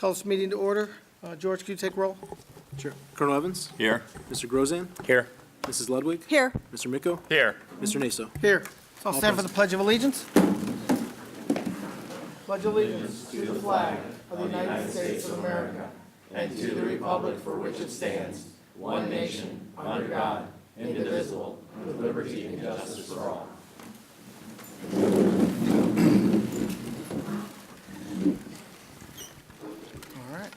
Call this meeting to order. George, can you take roll? Sure. Colonel Evans? Here. Mr. Grozan? Here. Mrs. Ludwig? Here. Mr. Miko? Here. Mr. Naso? Here. So I'll stand for the Pledge of Allegiance. Pledge allegiance to the flag of the United States of America and to the republic for which it stands, one nation, under God, indivisible, with liberty and justice for all. All right.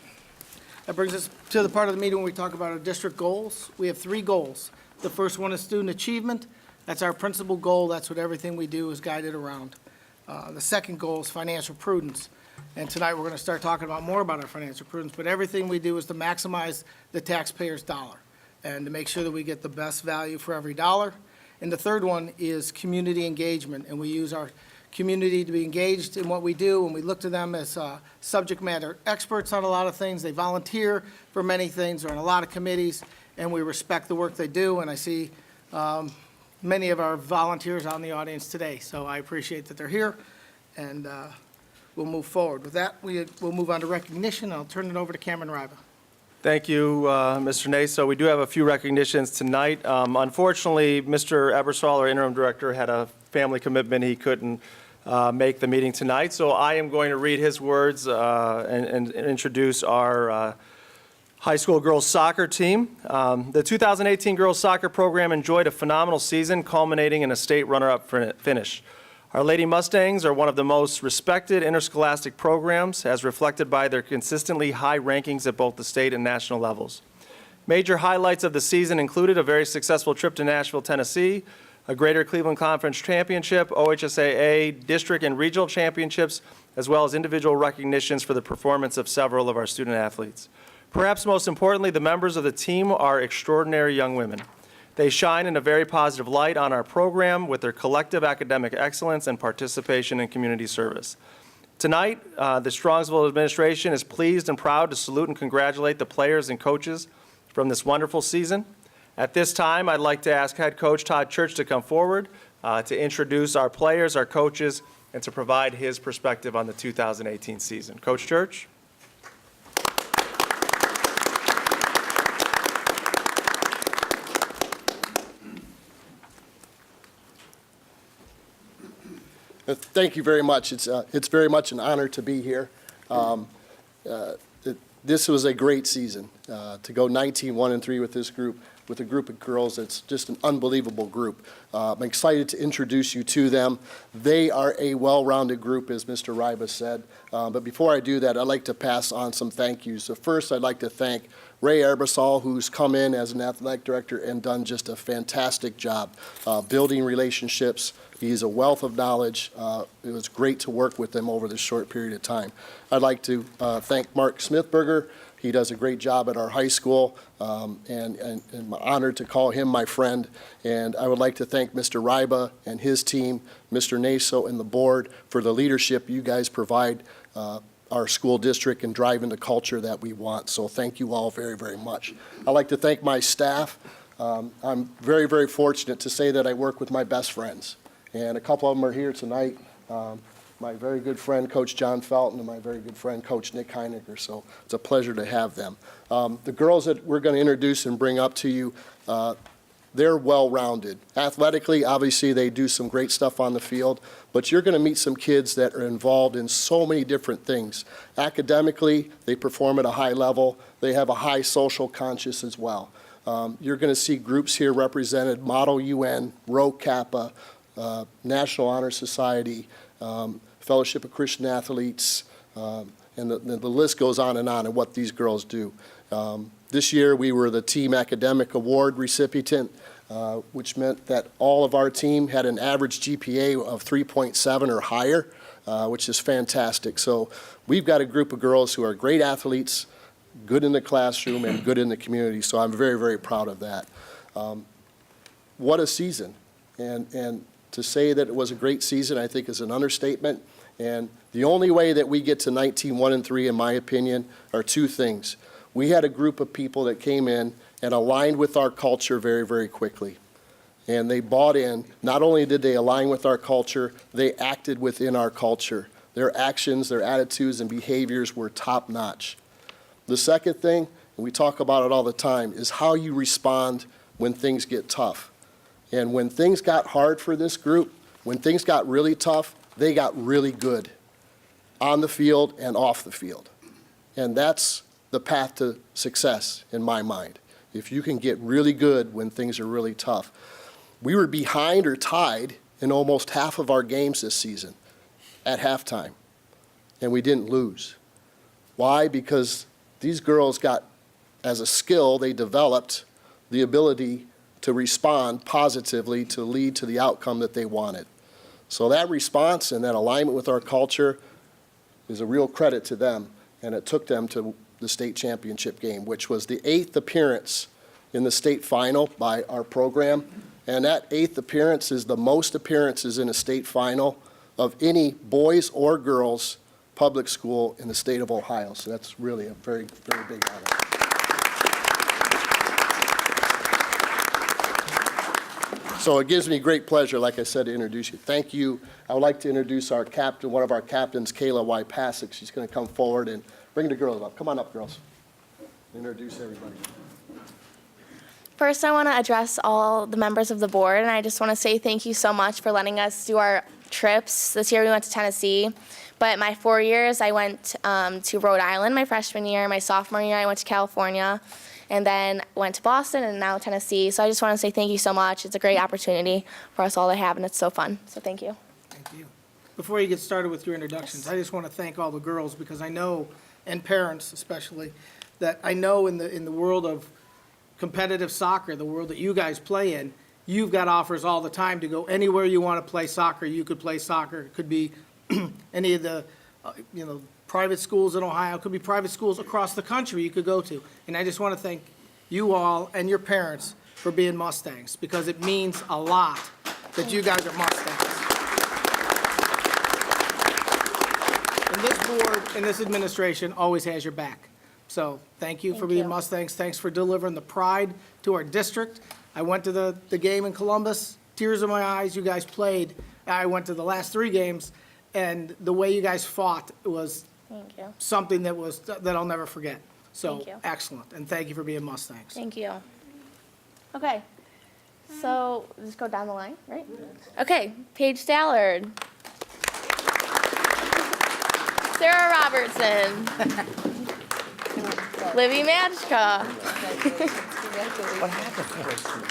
That brings us to the part of the meeting when we talk about our district goals. We have 3 goals. The first one is student achievement. That's our principal goal. That's what everything we do is guided around. The second goal is financial prudence. And tonight we're going to start talking about more about our financial prudence, but everything we do is to maximize the taxpayer's dollar and to make sure that we get the best value for every dollar. And the third one is community engagement, and we use our community to be engaged in what we do, and we look to them as subject matter experts on a lot of things. They volunteer for many things, they're on a lot of committees, and we respect the work they do, and I see many of our volunteers out in the audience today, so I appreciate that they're here, and we'll move forward. With that, we'll move on to recognition. I'll turn it over to Cameron Riva. Thank you, Mr. Naso. We do have a few recognitions tonight. Unfortunately, Mr. Ebersol, our interim director, had a family commitment. He couldn't make the meeting tonight, so I am going to read his words and introduce our high school girls soccer team. The 2018 girls soccer program enjoyed a phenomenal season, culminating in a state runner-up finish. Our Lady Mustangs are one of the most respected interscholastic programs, as reflected by their consistently high rankings at both the state and national levels. Major highlights of the season included a very successful trip to Nashville, Tennessee, a Greater Cleveland Conference Championship, OHSAA, district and regional championships, as well as individual recognitions for the performance of several of our student athletes. Perhaps most importantly, the members of the team are extraordinary young women. They shine in a very positive light on our program with their collective academic excellence and participation in community service. Tonight, the Strongsville administration is pleased and proud to salute and congratulate the players and coaches from this wonderful season. At this time, I'd like to ask head coach Todd Church to come forward to introduce our players, our coaches, and to provide his perspective on the 2018 season. Coach Church. Thank you very much. It's very much an honor to be here. This was a great season. To go 19-1-3 with this group, with a group of girls, it's just an unbelievable group. I'm excited to introduce you to them. They are a well-rounded group, as Mr. Riva said. But before I do that, I'd like to pass on some thank yous. So first, I'd like to thank Ray Ebersol, who's come in as an athletic director and done just a fantastic job building relationships. He's a wealth of knowledge. It was great to work with him over this short period of time. I'd like to thank Mark Smithberger. He does a great job at our high school, and I'm honored to call him my friend. And I would like to thank Mr. Riba and his team, Mr. Naso and the board for the leadership you guys provide our school district and driving the culture that we want. So thank you all very, very much. I'd like to thank my staff. I'm very, very fortunate to say that I work with my best friends. And a couple of them are here tonight. My very good friend, Coach John Felton, and my very good friend, Coach Nick Heinecker. So it's a pleasure to have them. The girls that we're going to introduce and bring up to you, they're well-rounded. Athletically, obviously, they do some great stuff on the field, but you're going to meet some kids that are involved in so many different things. Academically, they perform at a high level. They have a high social conscience as well. You're going to see groups here represented, Model UN, Rho Kappa, National Honor Society, Fellowship of Christian Athletes, and the list goes on and what these girls do. This year we were the Team Academic Award recipient, which meant that all of our team had an average GPA of 3.7 or higher, which is fantastic. So we've got a group of girls who are great athletes, good in the classroom and good in the community, so I'm very, very proud of that. What a season. And to say that it was a great season, I think, is an understatement. And the only way that we get to 19-1-3, in my opinion, are 2 things. We had a group of people that came in and aligned with our culture very, very quickly. And they bought in. Not only did they align with our culture, they acted within our culture. Their actions, their attitudes, and behaviors were top-notch. The second thing, and we talk about it all the time, is how you respond when things get tough. And when things got hard for this group, when things got really tough, they got really good on the field and off the field. And that's the path to success in my mind, if you can get really good when things are really tough. We were behind or tied in almost half of our games this season at halftime, and we didn't lose. Why? Because these girls got, as a skill, they developed the ability to respond positively to lead to the outcome that they wanted. So that response and that alignment with our culture is a real credit to them, and it took them to the state championship game, which was the 8th appearance in the state final by our program. And that 8th appearance is the most appearances in a state final of any boys or girls public school in the state of Ohio. So that's really a very, very big honor. So it gives me great pleasure, like I said, to introduce you. Thank you. I would like to introduce our captain, one of our captains, Kayla Y. Pasick. She's going to come forward and bring the girls up. Come on up, girls. Introduce everybody. First, I want to address all the members of the board, and I just want to say thank you so much for letting us do our trips. This year we went to Tennessee, but my 4 years I went to Rhode Island my freshman year. My sophomore year I went to California, and then went to Boston and now Tennessee. So I just want to say thank you so much. It's a great opportunity for us all to have, and it's so fun. So thank you. Thank you. Before you get started with your introductions, I just want to thank all the girls, because I know, and parents especially, that I know in the world of competitive soccer, the world that you guys play in, you've got offers all the time to go anywhere you want to play soccer. You could play soccer. It could be any of the, private schools in Ohio. It could be private schools across the country you could go to. And I just want to thank you all and your parents for being Mustangs, because it means a lot that you guys are Mustangs. And this board and this administration always has your back. So thank you for Thank being you. Mustangs. Thanks for delivering the pride to our district. I went to the game in Columbus, tears in my eyes. You guys played. I went to the last 3 games, and the way you guys fought was Thank you. something that I'll never forget. So Thank you. excellent, and thank you for being Mustangs. Thank you. Okay. So just go down the line, right? Okay. Paige Stallard. Sarah Robertson. Livy Matchka.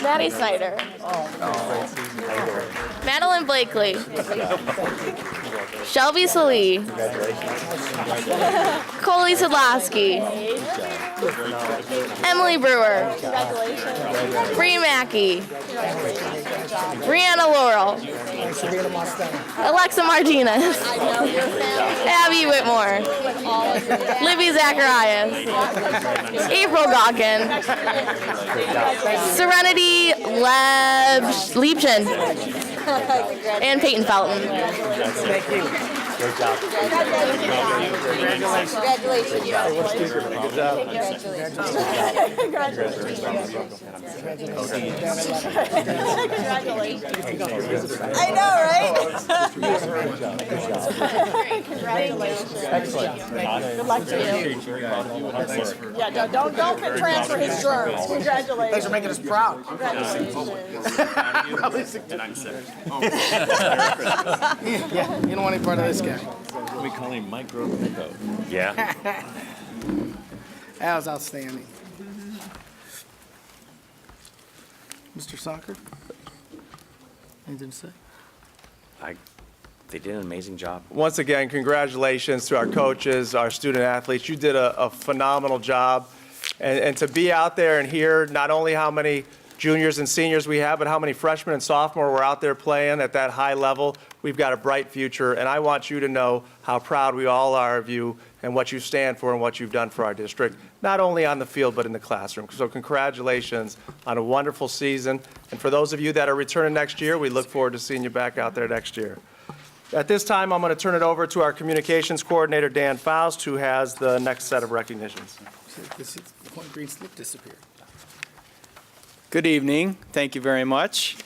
Maddie Snyder. Madeline Blakely. Shelby Salee. Coley Sidlowski. Emily Brewer. Bree Mackey. Brianna Laurel. Alexa Martinez. Abby Whitmore. Libby Zacharias. April Gawkin. Serenity Liebchen. And Peyton Felton. Thank you. Great job. Congratulations. Congratulations. Good job. Congratulations. I know, right? Congratulations. Excellent. Good luck to you. Yeah, don't transfer his germs. Congratulations. Thanks for making us proud. Congratulations. And I'm sick. Yeah, you don't want any part of this guy. We call him Micro Pico. Yeah. That was outstanding. Mr. Soccer? Anything to say? They did an amazing job. Once again, congratulations to our coaches, our student athletes. You did a phenomenal job. And to be out there and hear not only how many juniors and seniors we have, but how many freshmen and sophomores were out there playing at that high level. We've got a bright future, and I want you to know how proud we all are of you and what you stand for and what you've done for our district, not only on the field, but in the classroom. So congratulations on a wonderful season. And for those of you that are returning next year, we look forward to seeing you back out there next year. At this time, I'm going to turn it over to our communications coordinator, Dan Faust, who has the next set of recognitions. This point green slip disappeared. Good evening. Thank you very much.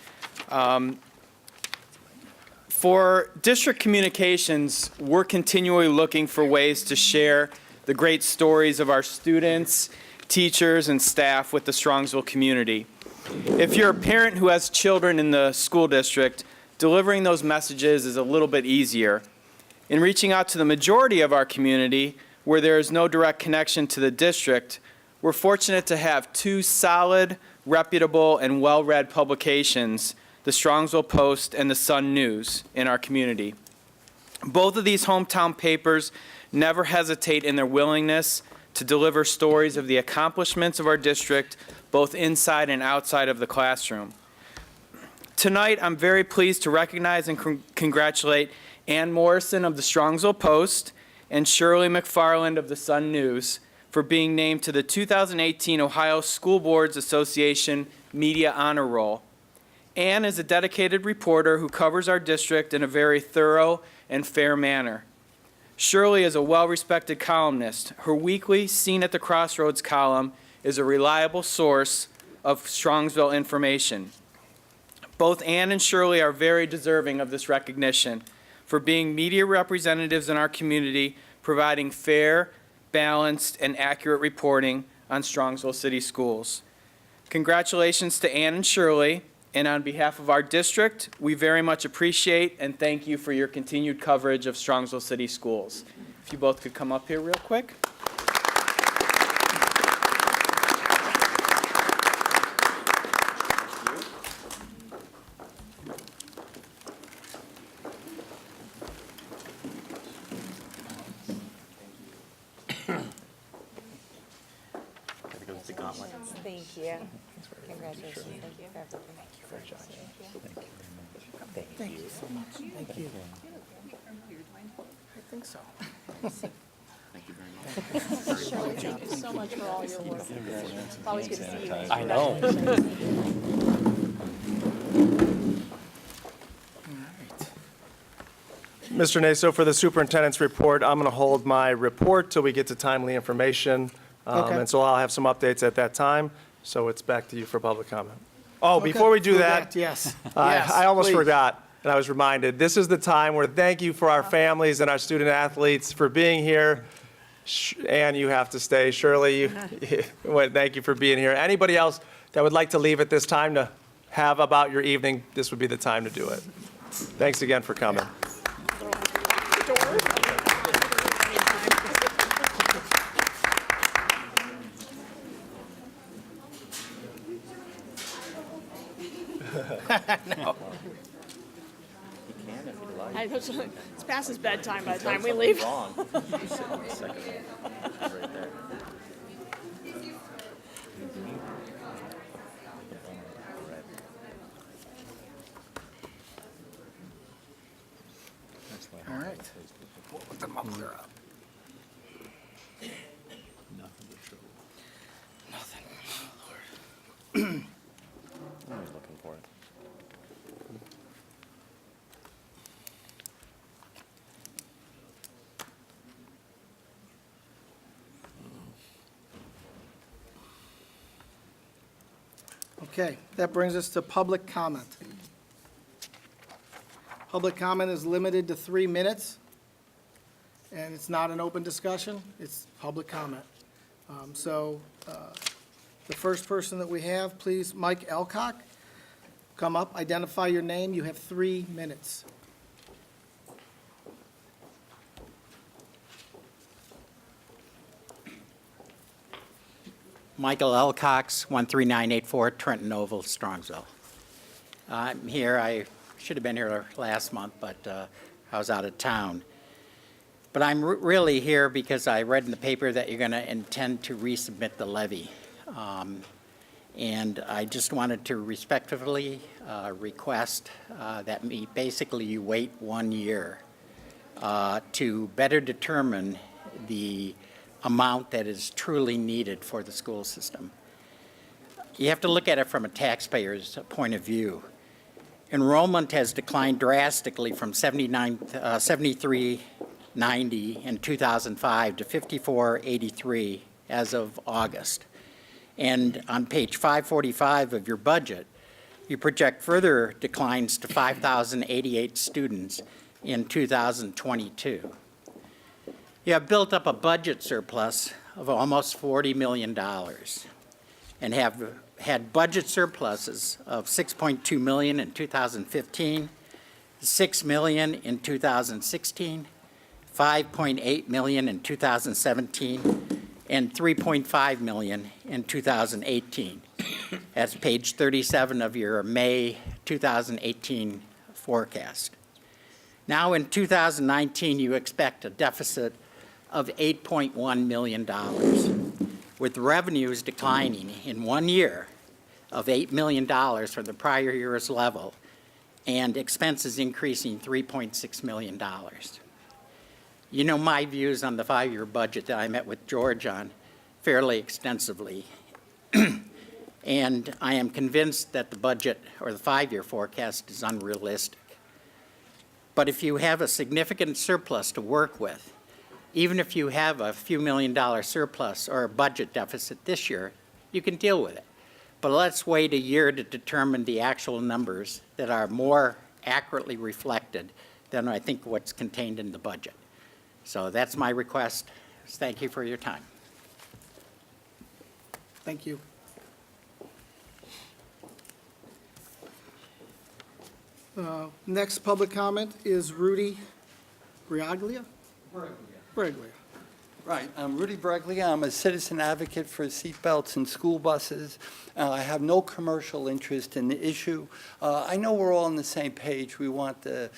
For district communications, we're continually looking for ways to share the great stories of our students, teachers, and staff with the Strongsville community. If you're a parent who has children in the school district, delivering those messages is a little bit easier. In reaching out to the majority of our community, where there is no direct connection to the district, we're fortunate to have two solid, reputable, and well-read publications, the Strongsville Post and the Sun News, in our community. Both of these hometown papers never hesitate in their willingness to deliver stories of the accomplishments of our district, both inside and outside of the classroom. Tonight, I'm very pleased to recognize and congratulate Ann Morrison of the Strongsville Post and Shirley McFarland of the Sun News for being named to the 2018 Ohio School Boards Association Media Honor Roll. Ann is a dedicated reporter who covers our district in a very thorough and fair manner. Shirley is a well-respected columnist. Her weekly Seen at the Crossroads column is a reliable source of Strongsville information. Both Ann and Shirley are very deserving of this recognition for being media representatives in our community, providing fair, balanced, and accurate reporting on Strongsville City Schools. Congratulations to Ann and Shirley, and on behalf of our district, we very much appreciate and thank you for your continued coverage of Strongsville City Schools. If you both could come up here real quick. Thank you. Congratulations. Thank you for everything. Thank you so much. Thank you. I think so. Thank you very much. Shirley, thank you so much for all your work. It's always good to see you. I know. Mr. Naso, for the superintendent's report, I'm going to hold my report till we get to timely information. Okay. And so I'll have some updates at that time. So it's back to you for public comment. Oh, Okay. before we do that, Yes. I almost please. forgot, and I was reminded, this is the time where thank you for our families and our student athletes for being here. And you have to stay. Shirley, thank you for being here. Anybody else that would like to leave at this time to have about your evening, this would be the time to do it. Thanks again for coming. It's past his bedtime by the time we leave. All right. We'll let the muffler up. Nothing. Oh, Lord. I'm looking for it. Okay, that brings us to public comment. Public comment is limited to 3 minutes, and it's not an open discussion, it's public comment. The first person that we have, please, Mike Elcock, come up, identify your name, you have 3 minutes. Michael L. Cox, 13984 Trenton Oval, Strongsville. I'm here. I should have been here last month, but I was out of town. But I'm really here because I read in the paper that you're going to intend to resubmit the levy. And I just wanted to respectfully request that basically you wait 1 year to better determine the amount that is truly needed for the school system. You have to look at it from a taxpayer's point of view. Enrollment has declined drastically from 7390 in 2005 to 5483 as of August. And on page 545 of your budget, You project further declines to 5,088 students in 2022. You have built up a budget surplus of almost $40 million and have had budget surpluses of $6.2 million in 2015, $6 million in 2016, $5.8 million in 2017, and $3.5 million in 2018. That's page 37 of your May 2018 forecast. Now in 2019, you expect a deficit of $8.1 million, with revenues declining in 1 year of $8 million from the prior year's level and expenses increasing $3.6 million. You know my views on the 5-year budget that I met with George on fairly extensively. And I am convinced that the budget or the 5-year forecast is unrealistic. But if you have a significant surplus to work with, even if you have a few $1,000,000 surplus or a budget deficit this year, you can deal with it. But let's wait a year to determine the actual numbers that are more accurately reflected than I think what's contained in the budget. So that's my request. Thank you for your time. Thank you. Next public comment is Rudy Briaglia? Braglia. Right, I'm Rudy Breglia. I'm a citizen advocate for seatbelts in school buses. I have no commercial interest in the issue. I know we're all on the same page. We want the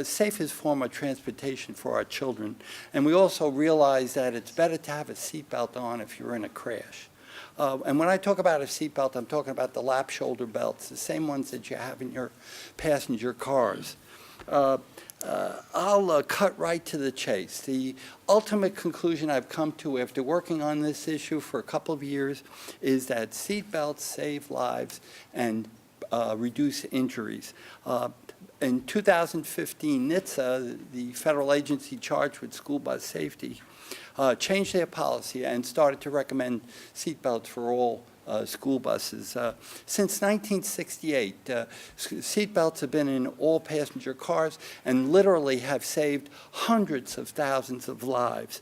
safest form of transportation for our children. And we also realize that it's better to have a seatbelt on if you're in a crash. And when I talk about a seatbelt, I'm talking about the lap shoulder belts, the same ones that you have in your passenger cars. I'll cut right to the chase. The ultimate conclusion I've come to after working on this issue for a couple of years is that seatbelts save lives and reduce injuries. In 2015, NHTSA, the federal agency charged with school bus safety, changed their policy and started to recommend seatbelts for all school buses. Since 1968, seatbelts have been in all passenger cars and literally have saved hundreds of thousands of lives.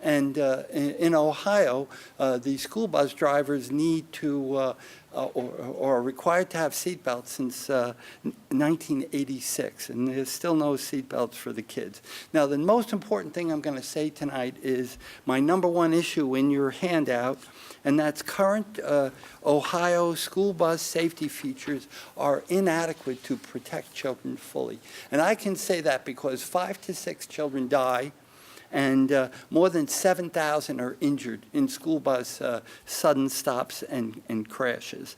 And in Ohio, the school bus drivers need to or are required to have seatbelts since 1986, and there's still no seatbelts for the kids. Now, the most important thing I'm going to say tonight is my #1 issue in your handout, and that's current Ohio school bus safety features are inadequate to protect children fully. And I can say that because 5 to 6 children die and more than 7,000 are injured in school bus sudden stops and crashes.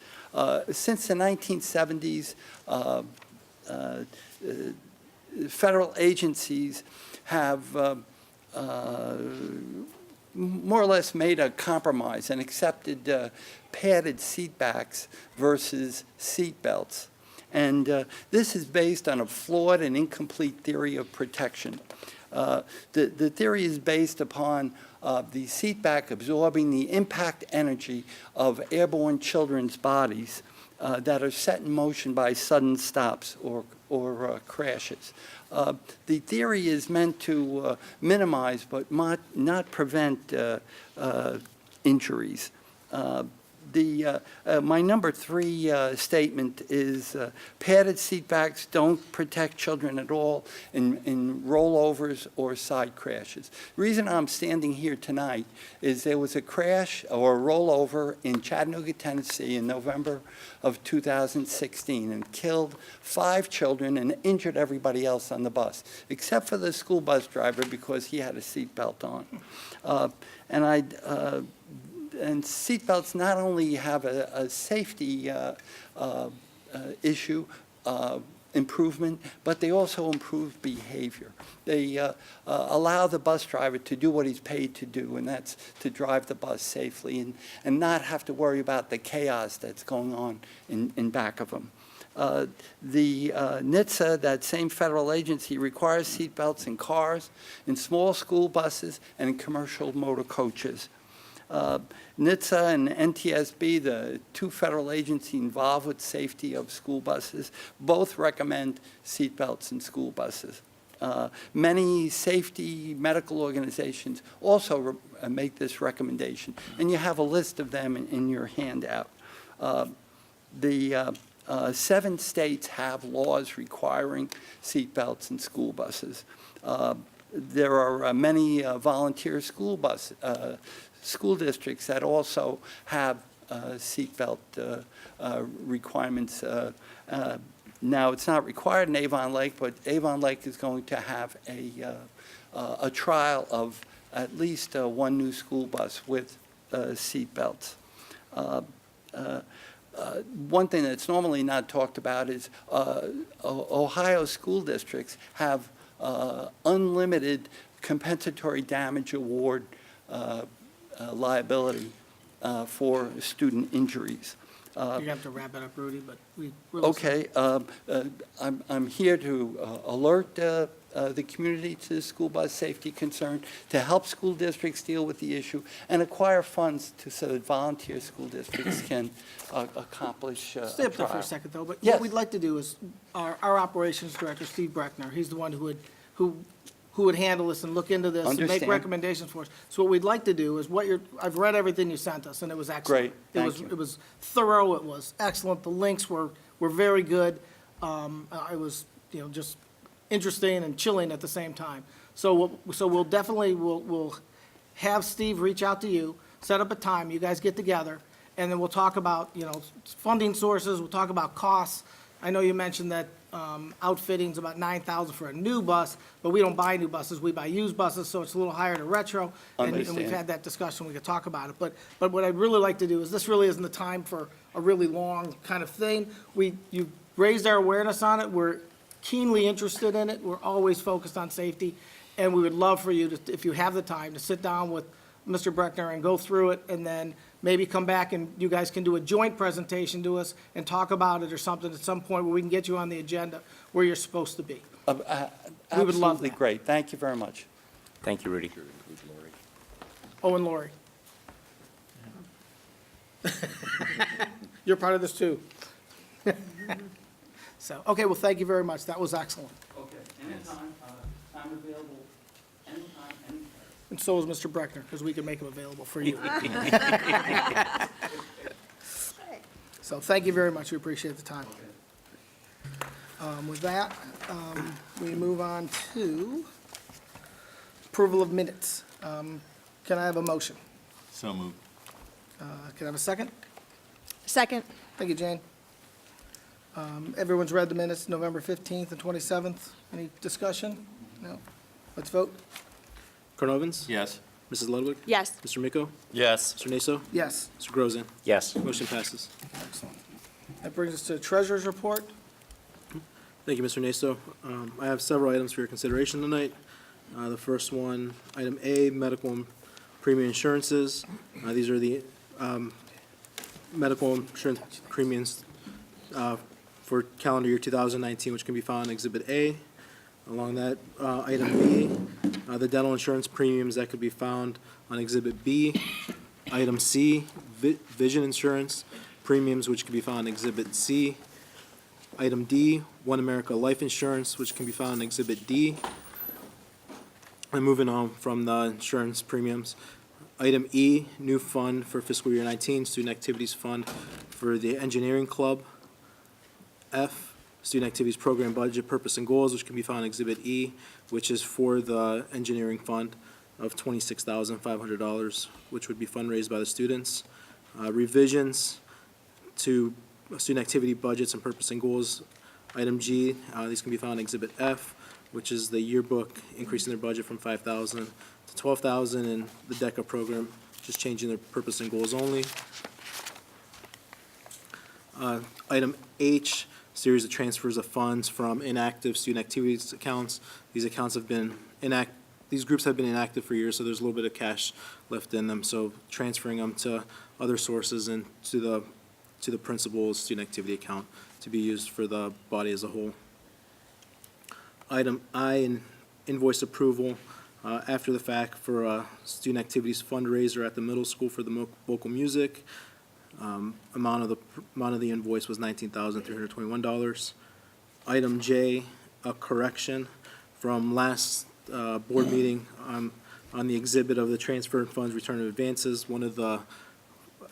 Since the 1970s, federal agencies have more or less made a compromise and accepted padded seat backs versus seat belts. And this is based on a flawed and incomplete theory of protection. The theory is based upon the seat back absorbing the impact energy of airborne children's bodies that are set in motion by sudden stops or crashes. The theory is meant to minimize but not prevent injuries. My #3 statement is padded seat backs don't protect children at all in rollovers or side crashes. The reason I'm standing here tonight is there was a crash or a rollover in Chattanooga, Tennessee in November of 2016 and killed 5 children and injured everybody else on the bus, except for the school bus driver because he had a seat belt on. And seatbelts not only have a safety issue improvement, but they also improve behavior. They allow the bus driver to do what he's paid to do, and that's to drive the bus safely and not have to worry about the chaos that's going on in back of him. The NHTSA, that same federal agency, requires seatbelts in cars, in small school buses, and in commercial motor coaches. NHTSA and NTSB, the two federal agencies involved with safety of school buses, both recommend seatbelts in school buses. Many safety medical organizations also make this recommendation, and you have a list of them in your handout. The 7 states have laws requiring seatbelts in school buses. There are many volunteer school districts that also have seatbelt requirements. Now, it's not required in Avon Lake, but Avon Lake is going to have a trial of at least one new school bus with seatbelts. One thing that's normally not talked about is Ohio school districts have unlimited compensatory damage award liability for student injuries. You're going to have to wrap it up, Rudy, but we really. Okay, I'm here to alert the community to the school bus safety concern, to help school districts deal with the issue, and acquire funds so that volunteer school districts can accomplish a Stay up there for trial. a second, though, but Yes. what we'd like to do is, our operations director, Steve Breckner, he's the one who would handle this and look into this and make Understand. recommendations for us. So what we'd like to do is I've read everything you sent us, and it was excellent. Great, thank you. It was thorough, it was excellent, the links were very good. It was, just interesting and chilling at the same time. So we'll definitely, we'll have Steve reach out to you, set up a time, you guys get together, and then we'll talk about, funding sources, we'll talk about costs. I know you mentioned that outfitting's about $9,000 for a new bus, but we don't buy new buses, we buy used buses, so it's a little higher to retro. And we've Understand. had that discussion, we could talk about it. But what I'd really like to do is, this really isn't the time for a really long kind of thing. You raised our awareness on it, we're keenly interested in it, we're always focused on safety, and we would love for you to, if you have the time, to sit down with Mr. Breckner and go through it, and then maybe come back and you guys can do a joint presentation to us and talk about it or something at some point where we can get you on the agenda where you're supposed to be. We would love Absolutely that. great. Thank you very much. Thank you, Rudy. Oh, and Lori. You're part of this too. So, okay, well, thank you very much. That was excellent. Okay, anytime, I'm available, anytime, anytime. And so is Mr. Breckner, because we can make him available for you. So thank you very much. We appreciate the time. With that, we move on to approval of minutes. Can I have a motion? So moved. Can I have a second? Second. Thank you, Jane. Everyone's read the minutes, November 15th and 27th. Any discussion? No? Let's vote. Colonel Evans? Yes. Mrs. Ludwig? Yes. Mr. Miko? Yes. Mr. Naso? Yes. Mr. Grozen? Yes. Motion passes. Excellent. That brings us to treasurer's report. Thank you, Mr. Naso. I have several items for your consideration tonight. The first one, item A, medical and premium insurances. These are the medical insurance premiums for calendar year 2019, which can be found in Exhibit A. Along that, item B, the dental insurance premiums that could be found on Exhibit B. Item C, vision insurance premiums, which can be found in Exhibit C. Item D, One America Life Insurance, which can be found in Exhibit D. And moving on from the insurance premiums. Item E, new fund for fiscal year 19, Student Activities Fund for the Engineering Club. F, Student Activities Program Budget, Purpose, and Goals, which can be found in Exhibit E, which is for the Engineering Fund of $26,500, which would be fundraised by the students. Revisions to student activity budgets and purpose and goals. Item G, these can be found in Exhibit F, which is the yearbook increasing their budget from $5,000 to $12,000, and the DECA program just changing their purpose and goals only. Item H, series of transfers of funds from inactive student activities accounts. These accounts have been these groups have been inactive for years, so there's a little bit of cash left in them. So transferring them to other sources and to the principal's student activity account to be used for the body as a whole. Item I, invoice approval. after the fact for a student activities fundraiser at the middle school for the vocal music. Amount of the invoice was $19,321. Item J, a correction from last board meeting on the exhibit of the transfer funds, return of advances.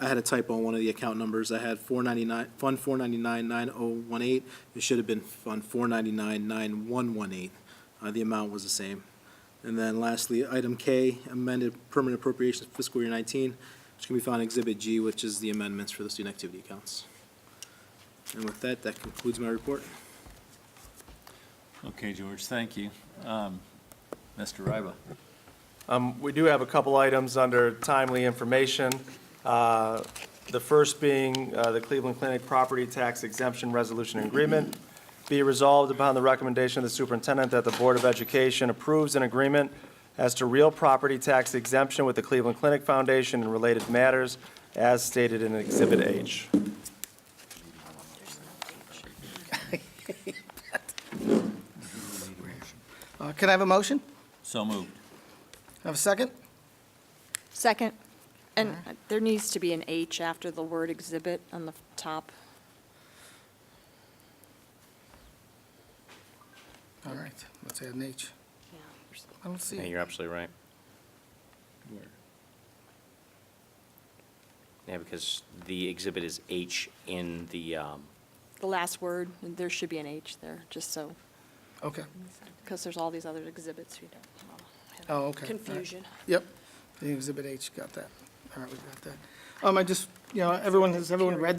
I had a typo on one of the account numbers. I had Fund 499-9018. It should have been Fund 499-9118. The amount was the same. And then lastly, item K, amended permanent appropriations fiscal year 19, which can be found in Exhibit G, which is the amendments for the student activity accounts. And with that, that concludes my report. Okay, George, thank you. Mr. Ryba. We do have a couple items under timely information. The first being the Cleveland Clinic Property Tax Exemption Resolution Agreement. Be resolved upon the recommendation of the superintendent that the Board of Education approves an agreement as to real property tax exemption with the Cleveland Clinic Foundation and related matters as stated in Exhibit H. Can I have a motion? So moved. Have a second? Second. And there needs to be an H after the word exhibit on the top. All right, let's add an H. I don't see Yeah, it. you're absolutely right. Yeah, because the exhibit is H in the, The last word, there should be an H there, just so, Okay. because there's all these other exhibits, we don't have Oh, okay. All right. confusion. Yep, the Exhibit H, got that. All right, we got that. I just, has everyone read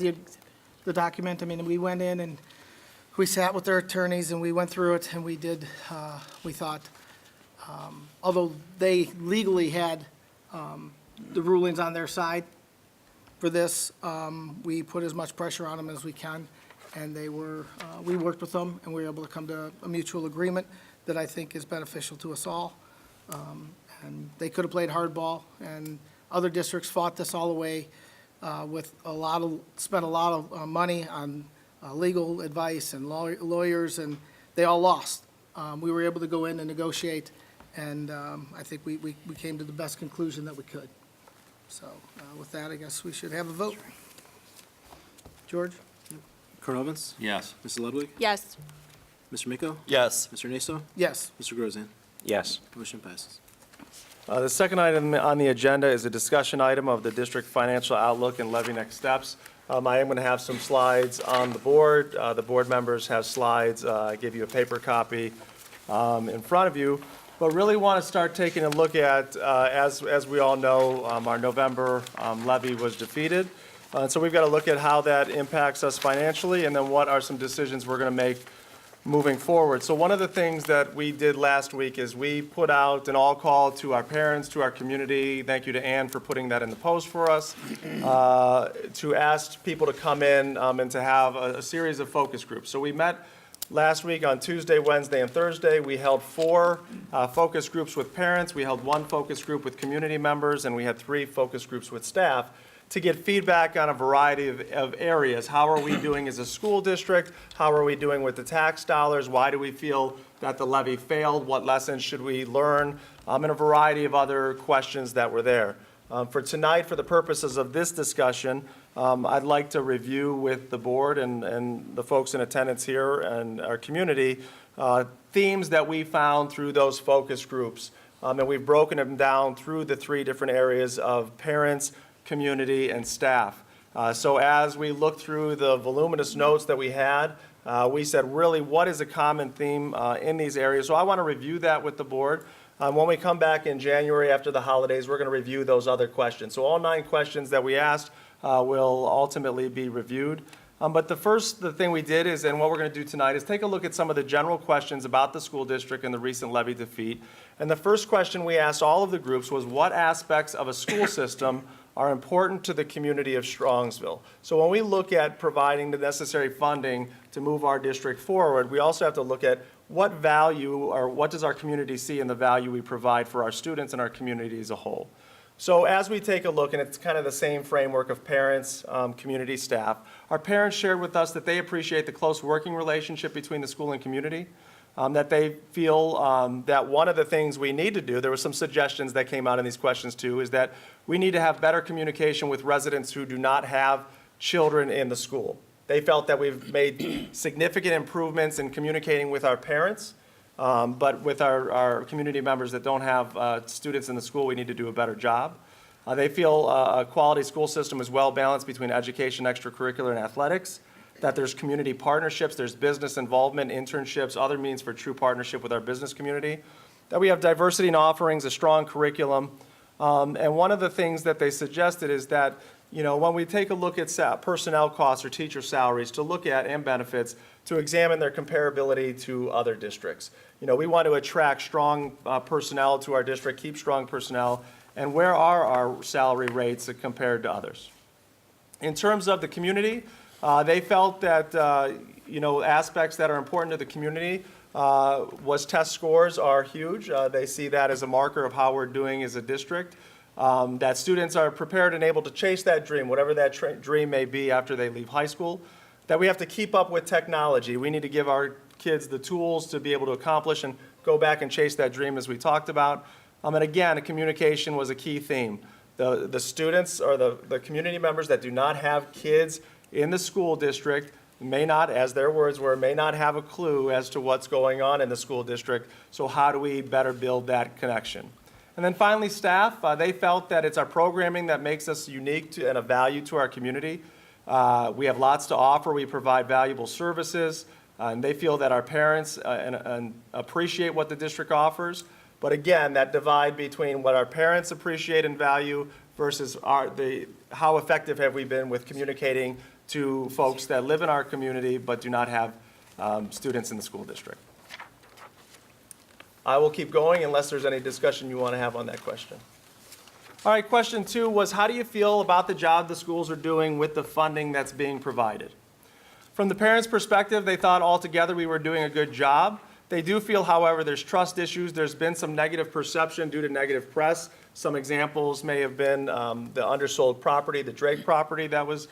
the document? I mean, we went in and we sat with their attorneys and we went through it and we did, we thought, although they legally had the rulings on their side for this, we put as much pressure on them as we can. And we worked with them and we were able to come to a mutual agreement that I think is beneficial to us all. And they could have played hardball, and other districts fought this all the way spent a lot of money on legal advice and lawyers, and they all lost. We were able to go in and negotiate, and I think we came to the best conclusion that we could. So with that, I guess we should have a vote. George? Colonel Evans? Yes. Mrs. Ludwig? Yes. Mr. Miko? Yes. Mr. Naso? Yes. Mr. Grozan? yes. Motion passes. The second item on the agenda is a discussion item of the district financial outlook and levy next steps. I am going to have some slides on the board. The board members have slides. I give you a paper copy in front of you. But really want to start taking a look at, as we all know, our November levy was defeated. So we've got to look at how that impacts us financially, and then what are some decisions we're going to make moving forward. So one of the things that we did last week is we put out an all call to our parents, to our community. Thank you to Ann for putting that in the post for us, to ask people to come in and to have a series of focus groups. So we met last week on Tuesday, Wednesday, and Thursday. We held 4 focus groups with parents. We held 1 focus group with community members, and we had 3 focus groups with staff to get feedback on a variety of areas. How are we doing as a school district? How are we doing with the tax dollars? Why do we feel that the levy failed? What lessons should we learn? And a variety of other questions that were there. For tonight, for the purposes of this discussion, I'd like to review with the board and the folks in attendance here and our community themes that we found through those focus groups. And we've broken them down through the 3 different areas of parents, community, and staff. So as we looked through the voluminous notes that we had, we said, really, what is a common theme in these areas? So I want to review that with the board. When we come back in January after the holidays, we're going to review those other questions. So all 9 questions that we asked will ultimately be reviewed. But the thing we did is, and what we're going to do tonight, is take a look at some of the general questions about the school district and the recent levy defeat. And the first question we asked all of the groups was, what aspects of a school system are important to the community of Strongsville? So when we look at providing the necessary funding to move our district forward, we also have to look at what value or what does our community see in the value we provide for our students and our community as a whole. So as we take a look, and it's kind of the same framework of parents, community, staff, our parents shared with us that they appreciate the close working relationship between the school and community. that they feel that one of the things we need to do, there were some suggestions that came out in these questions too, is that we need to have better communication with residents who do not have children in the school. They felt that we've made significant improvements in communicating with our parents, but with our community members that don't have students in the school, we need to do a better job. They feel a quality school system is well balanced between education, extracurricular, and athletics, that there's community partnerships, there's business involvement, internships, other means for true partnership with our business community, that we have diversity in offerings, a strong curriculum. And one of the things that they suggested is that, when we take a look at personnel costs or teacher salaries, to look at, and benefits, to examine their comparability to other districts. We want to attract strong personnel to our district, keep strong personnel, and where are our salary rates compared to others? In terms of the community, they felt that, aspects that are important to the community was test scores are huge. They see that as a marker of how we're doing as a district. That students are prepared and able to chase that dream, whatever that dream may be after they leave high school. That we have to keep up with technology. We need to give our kids the tools to be able to accomplish and go back and chase that dream as we talked about. And again, communication was a key theme. The students or the community members that do not have kids in the school district may not, as their words were, may not have a clue as to what's going on in the school district. So how do we better build that connection? And then finally, staff, they felt that it's our programming that makes us unique and a value to our community. We have lots to offer. We provide valuable services. And they feel that our parents and appreciate what the district offers. But again, that divide between what our parents appreciate and value versus how effective have we been with communicating to folks that live in our community but do not have students in the school district. I will keep going unless there's any discussion you want to have on that question. All right, question 2 was, how do you feel about the job the schools are doing with the funding that's being provided? From the parents' perspective, they thought altogether we were doing a good job. They do feel, however, there's trust issues. There's been some negative perception due to negative press. Some examples may have been the undersold property, the Drake property that was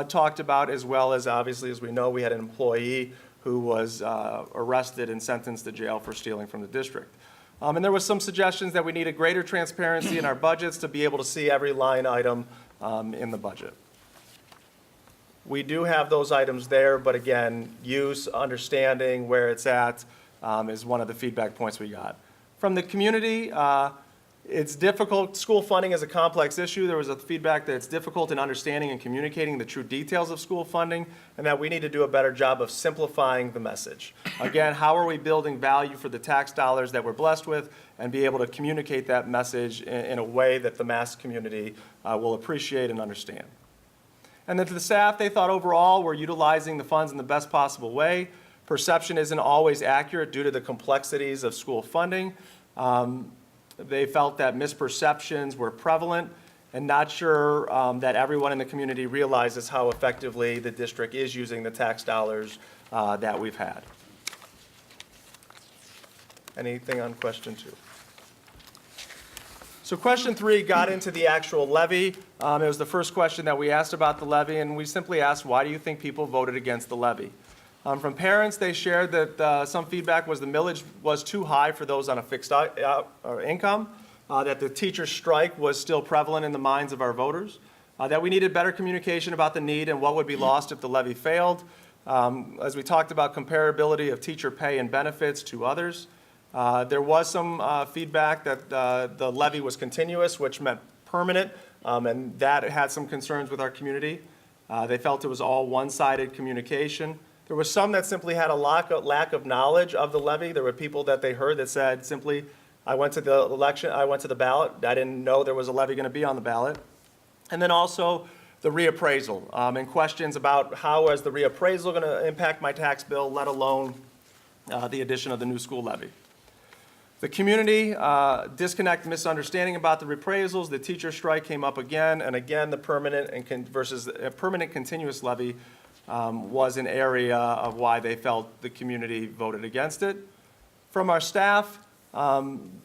talked about, as well as, obviously, as we know, we had an employee who was arrested and sentenced to jail for stealing from the district. And there was some suggestions that we needed greater transparency in our budgets to be able to see every line item in the budget. We do have those items there, but again, use, understanding where it's at is one of the feedback points we got. From the community, it's difficult. School funding is a complex issue. There was a feedback that it's difficult in understanding and communicating the true details of school funding, and that we need to do a better job of simplifying the message. Again, how are we building value for the tax dollars that we're blessed with and be able to communicate that message in a way that the mass community will appreciate and understand? And then to the staff, they thought overall we're utilizing the funds in the best possible way. Perception isn't always accurate due to the complexities of school funding. They felt that misperceptions were prevalent and not sure that everyone in the community realizes how effectively the district is using the tax dollars that we've had. Anything on question 2? So question 3 got into the actual levy. It was the first question that we asked about the levy, and we simply asked, why do you think people voted against the levy? From parents, they shared that some feedback was the millage was too high for those on a fixed income, that the teacher strike was still prevalent in the minds of our voters, that we needed better communication about the need and what would be lost if the levy failed. As we talked about comparability of teacher pay and benefits to others, there was some feedback that the levy was continuous, which meant permanent, and that had some concerns with our community. They felt it was all one-sided communication. There was some that simply had a lack of knowledge of the levy. There were people that they heard that said simply, I went to the election, I went to the ballot, I didn't know there was a levy going to be on the ballot. And then also the reappraisal and questions about how is the reappraisal going to impact my tax bill, let alone the addition of the new school levy. The community disconnect, misunderstanding about the reappraisals. The teacher strike came up again, and again the permanent versus a permanent continuous levy was an area of why they felt the community voted against it. From our staff,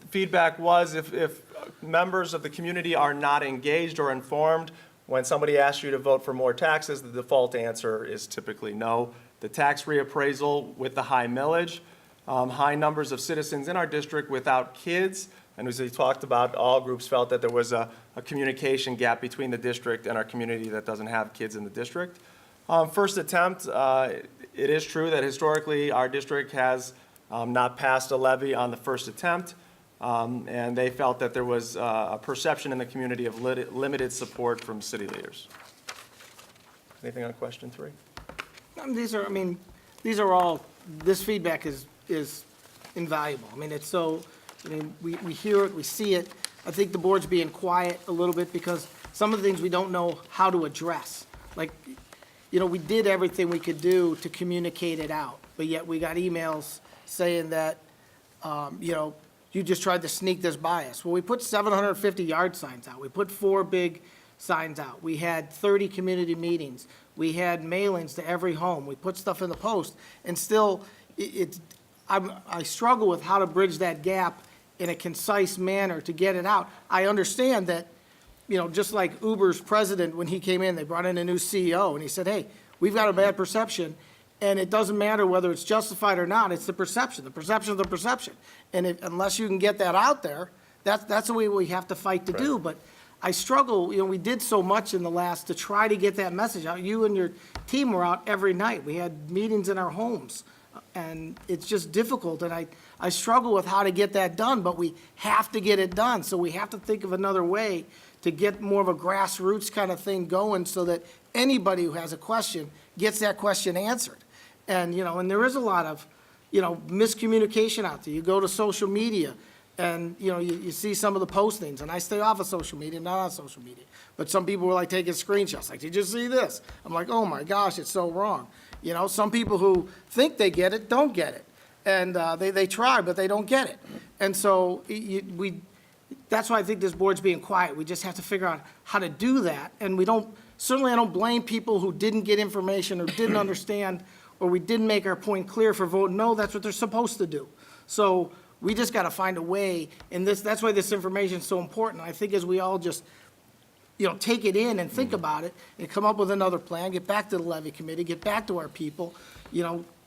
feedback was if members of the community are not engaged or informed, when somebody asks you to vote for more taxes, the default answer is typically no. The tax reappraisal with the high millage high numbers of citizens in our district without kids. And as we talked about, all groups felt that there was a communication gap between the district and our community that doesn't have kids in the district. First attempt, it is true that historically our district has not passed a levy on the first attempt, and they felt that there was a perception in the community of limited support from city leaders. Anything on question 3? These are all, this feedback is invaluable. It's so, we hear it, we see it. I think the board's being quiet a little bit because some of the things we don't know how to address. Like, we did everything we could do to communicate it out, but yet we got emails saying that, you just tried to sneak this by us. Well, we put 750 yard signs out. We put 4 big signs out. We had 30 community meetings. We had mailings to every home. We put stuff in the post, and still, I struggle with how to bridge that gap in a concise manner to get it out. I understand that, just like Uber's president, when he came in, they brought in a new CEO, and he said, hey, we've got a bad perception, and it doesn't matter whether it's justified or not, it's the perception of the perception. And unless you can get that out there, that's the way we have to fight to do. But I struggle, we did so much in the last to try to get that message out. You and your team were out every night. We had meetings in our homes, and it's just difficult. And I struggle with how to get that done, but we have to get it done. So we have to think of another way to get more of a grassroots kind of thing going so that anybody who has a question gets that question answered. And, and there is a lot of, miscommunication out there. You go to social media and, you see some of the postings, and I stay off of social media, not on social media. But some people were like taking screenshots, like, did you see this? I'm like, oh my gosh, it's so wrong. Some people who think they get it, don't get it. And they try, but they don't get it. And so that's why I think this board's being quiet. We just have to figure out how to do that. And certainly I don't blame people who didn't get information or didn't understand, or we didn't make our point clear for vote no. That's what they're supposed to do. So we just got to find a way, and that's why this information is so important. I think as we all just, take it in and think about it and come up with another plan, get back to the levy committee, get back to our people,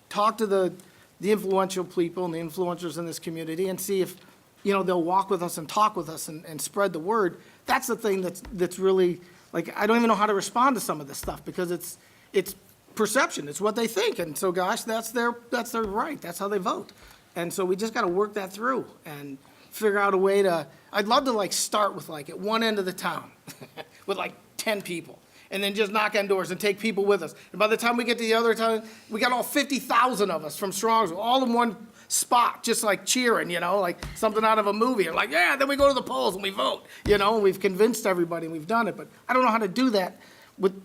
talk to the influential people and the influencers in this community and see if, they'll walk with us and talk with us and spread the word. That's the thing that's really, like, I don't even know how to respond to some of this stuff because it's perception. It's what they think. And so, gosh, that's their right. That's how they vote. And so we just got to work that through and figure out a way to, I'd love to start with at one end of the town with 10 people and then just knock on doors and take people with us. And by the time we get to the other town, we got all 50,000 of us from Strongsville, all in one spot, just cheering, like something out of a movie. And yeah, then we go to the polls and we vote, and we've convinced everybody and we've done it. But I don't know how to do that with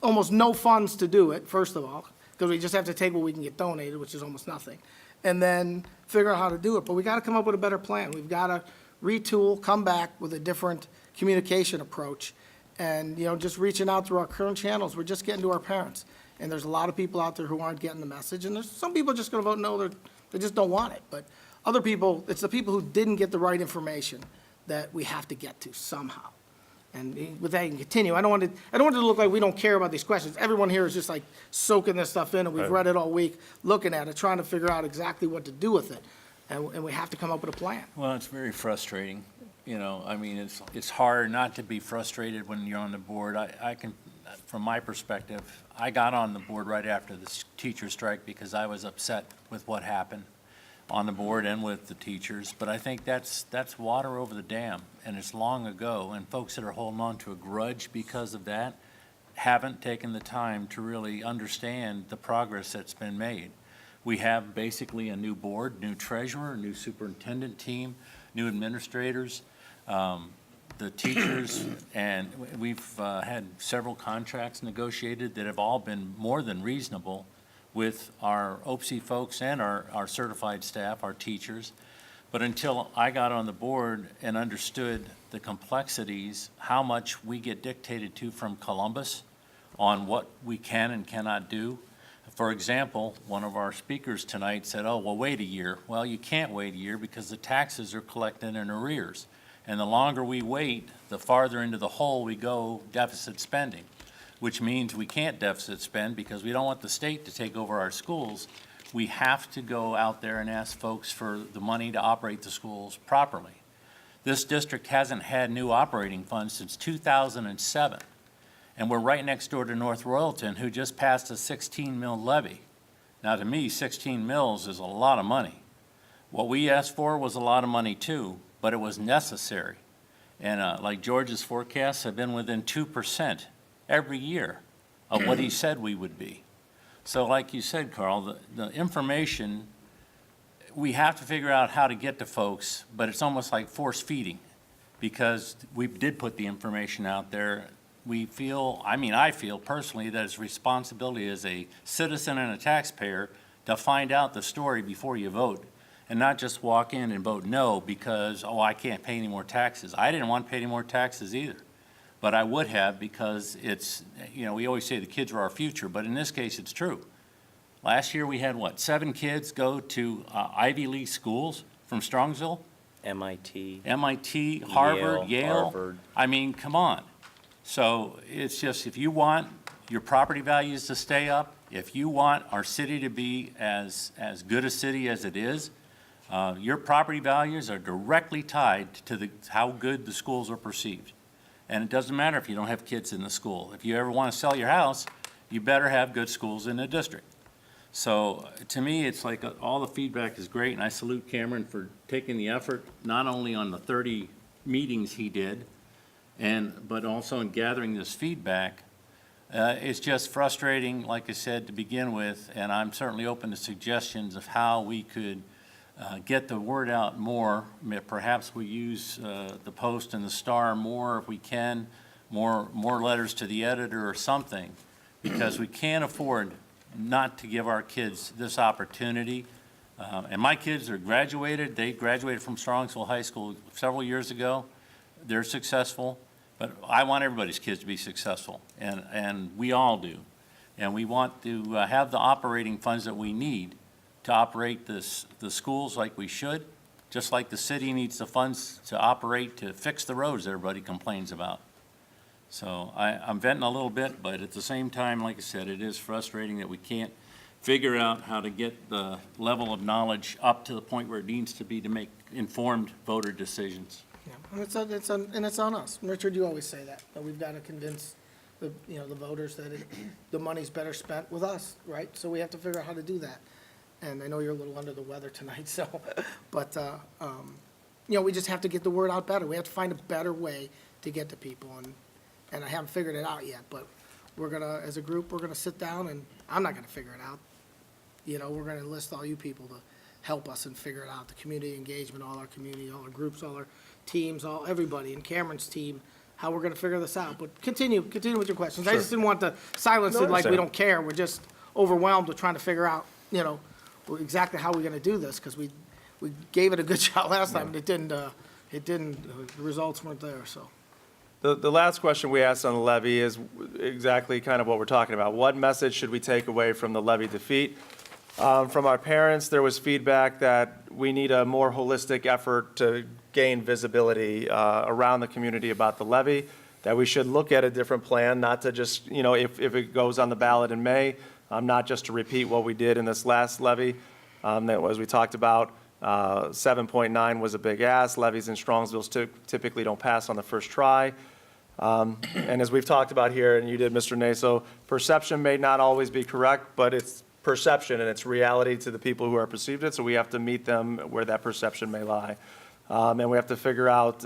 almost no funds to do it, first of all, because we just have to take what we can get donated, which is almost nothing, and then figure out how to do it. But we got to come up with a better plan. We've got to retool, come back with a different communication approach, and, just reaching out through our current channels. We're just getting to our parents, and there's a lot of people out there who aren't getting the message, and there's some people just going to vote no. They just don't want it. But other people, it's the people who didn't get the right information that we have to get to somehow. And with that, you can continue. I don't want it to look like we don't care about these questions. Everyone here is just soaking this stuff in, and we've read it all week, looking at it, trying to figure out exactly what to do with it. And we have to come up with a plan. Well, it's very frustrating. It's hard not to be frustrated when you're on the board. I can, from my perspective, I got on the board right after the teacher strike because I was upset with what happened on the board and with the teachers. But I think that's water over the dam, and it's long ago. And folks that are holding on to a grudge because of that haven't taken the time to really understand the progress that's been made. We have basically a new board, new treasurer, new superintendent team, new administrators, the teachers, and we've had several contracts negotiated that have all been more than reasonable with our OPSI folks and our certified staff, our teachers. But until I got on the board and understood the complexities, how much we get dictated to from Columbus on what we can and cannot do. For example, one of our speakers tonight said, oh, well, wait a year. Well, you can't wait a year because the taxes are collected in arrears. And the longer we wait, the farther into the hole we go deficit spending, which means we can't deficit spend because we don't want the state to take over our schools. we have to go out there and ask folks for the money to operate the schools properly. This district hasn't had new operating funds since 2007, and we're right next door to North Royalton, who just passed a 16 mil levy. Now, to me, 16 mils is a lot of money. What we asked for was a lot of money too, but it was necessary. And like George's forecasts have been within 2% every year of what he said we would be. So like you said, Carl, the information, we have to figure out how to get to folks, but it's almost like force feeding, because we did put the information out there. We feel, I feel personally that it's responsibility as a citizen and a taxpayer to find out the story before you vote, and not just walk in and vote no because, oh, I can't pay any more taxes. I didn't want to pay any more taxes either, but I would have, because it's, we always say the kids are our future, but in this case, it's true. Last year, we had, 7 kids go to Ivy League schools from Strongsville? MIT. Harvard, Yale. Harvard. Come on. So it's just, if you want your property values to stay up, if you want our city to be as good a city as it is, your property values are directly tied to how good the schools are perceived. And it doesn't matter if you don't have kids in the school. If you ever want to sell your house, you better have good schools in the district. So to me, it's like all the feedback is great, and I salute Cameron for taking the effort, not only on the 30 meetings he did, but also in gathering this feedback. It's just frustrating, like I said, to begin with, and I'm certainly open to suggestions of how we could get the word out more. Perhaps we use the Post and the Star more if we can, more letters to the editor or something, because we can't afford not to give our kids this opportunity. And my kids are graduated. They graduated from Strongsville High School several years ago. They're successful, but I want everybody's kids to be successful, and we all do. And we want to have the operating funds that we need to operate the schools like we should, just like the city needs the funds to operate to fix the roads everybody complains about. So I'm venting a little bit, but at the same time, like I said, it is frustrating that we can't figure out how to get the level of knowledge up to the point where it needs to be to make informed voter decisions. Yeah, and it's on us. Richard, you always say that we've got to convince the voters that the money's better spent with us, right? So we have to figure out how to do that. And I know you're a little under the weather tonight, so, but, we just have to get the word out better. We have to find a better way to get to people, and I haven't figured it out yet, but as a group, we're gonna sit down, and I'm not gonna figure it out. We're gonna enlist all you people to help us and figure it out, the community engagement, all our community, all our groups, all our teams, everybody, and Cameron's team, how we're gonna figure this out. But continue with your questions. I just didn't want to silence it like we don't care. We're just overwhelmed with trying to figure out, exactly how we're gonna do this, because we gave it a good shot last time, and it didn't, the results weren't there, so. The last question we asked on the levy is exactly kind of what we're talking about. What message should we take away from the levy defeat? From our parents, there was feedback that we need a more holistic effort to gain visibility around the community about the levy, that we should look at a different plan, not to just, if it goes on the ballot in May, not just to repeat what we did in this last levy. That was, we talked about, 7.9 was a big ask. Levies in Strongsville typically don't pass on the first try. And as we've talked about here, and you did, Mr. Naso, perception may not always be correct, but it's perception and it's reality to the people who are perceived it, so we have to meet them where that perception may lie. And we have to figure out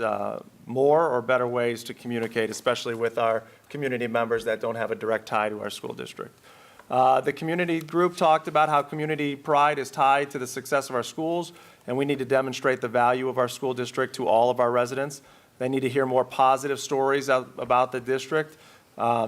more or better ways to communicate, especially with our community members that don't have a direct tie to our school district. The community group talked about how community pride is tied to the success of our schools, and we need to demonstrate the value of our school district to all of our residents. They need to hear more positive stories about the district,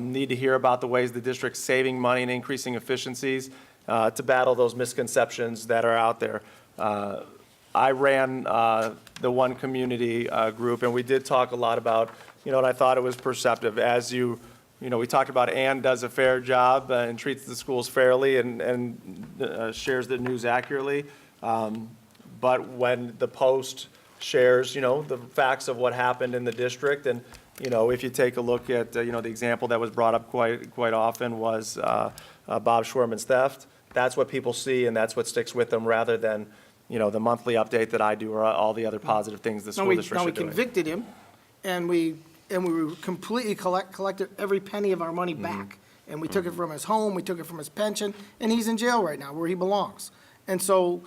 need to hear about the ways the district's saving money and increasing efficiencies to battle those misconceptions that are out there. I ran the one community group, and we did talk a lot about, and I thought it was perceptive. As we talked about Ann does a fair job and treats the schools fairly and shares the news accurately. But when the Post shares, the facts of what happened in the district, and, if you take a look at, the example that was brought up quite often was Bob Schwerman's theft. that's what people see and that's what sticks with them rather than, the monthly update that I do or all the other positive things the school districts Now are we doing. convicted him, and we completely collected every penny of our money back. And we took it from his home, we took it from his pension, and he's in jail right now where he belongs. And so,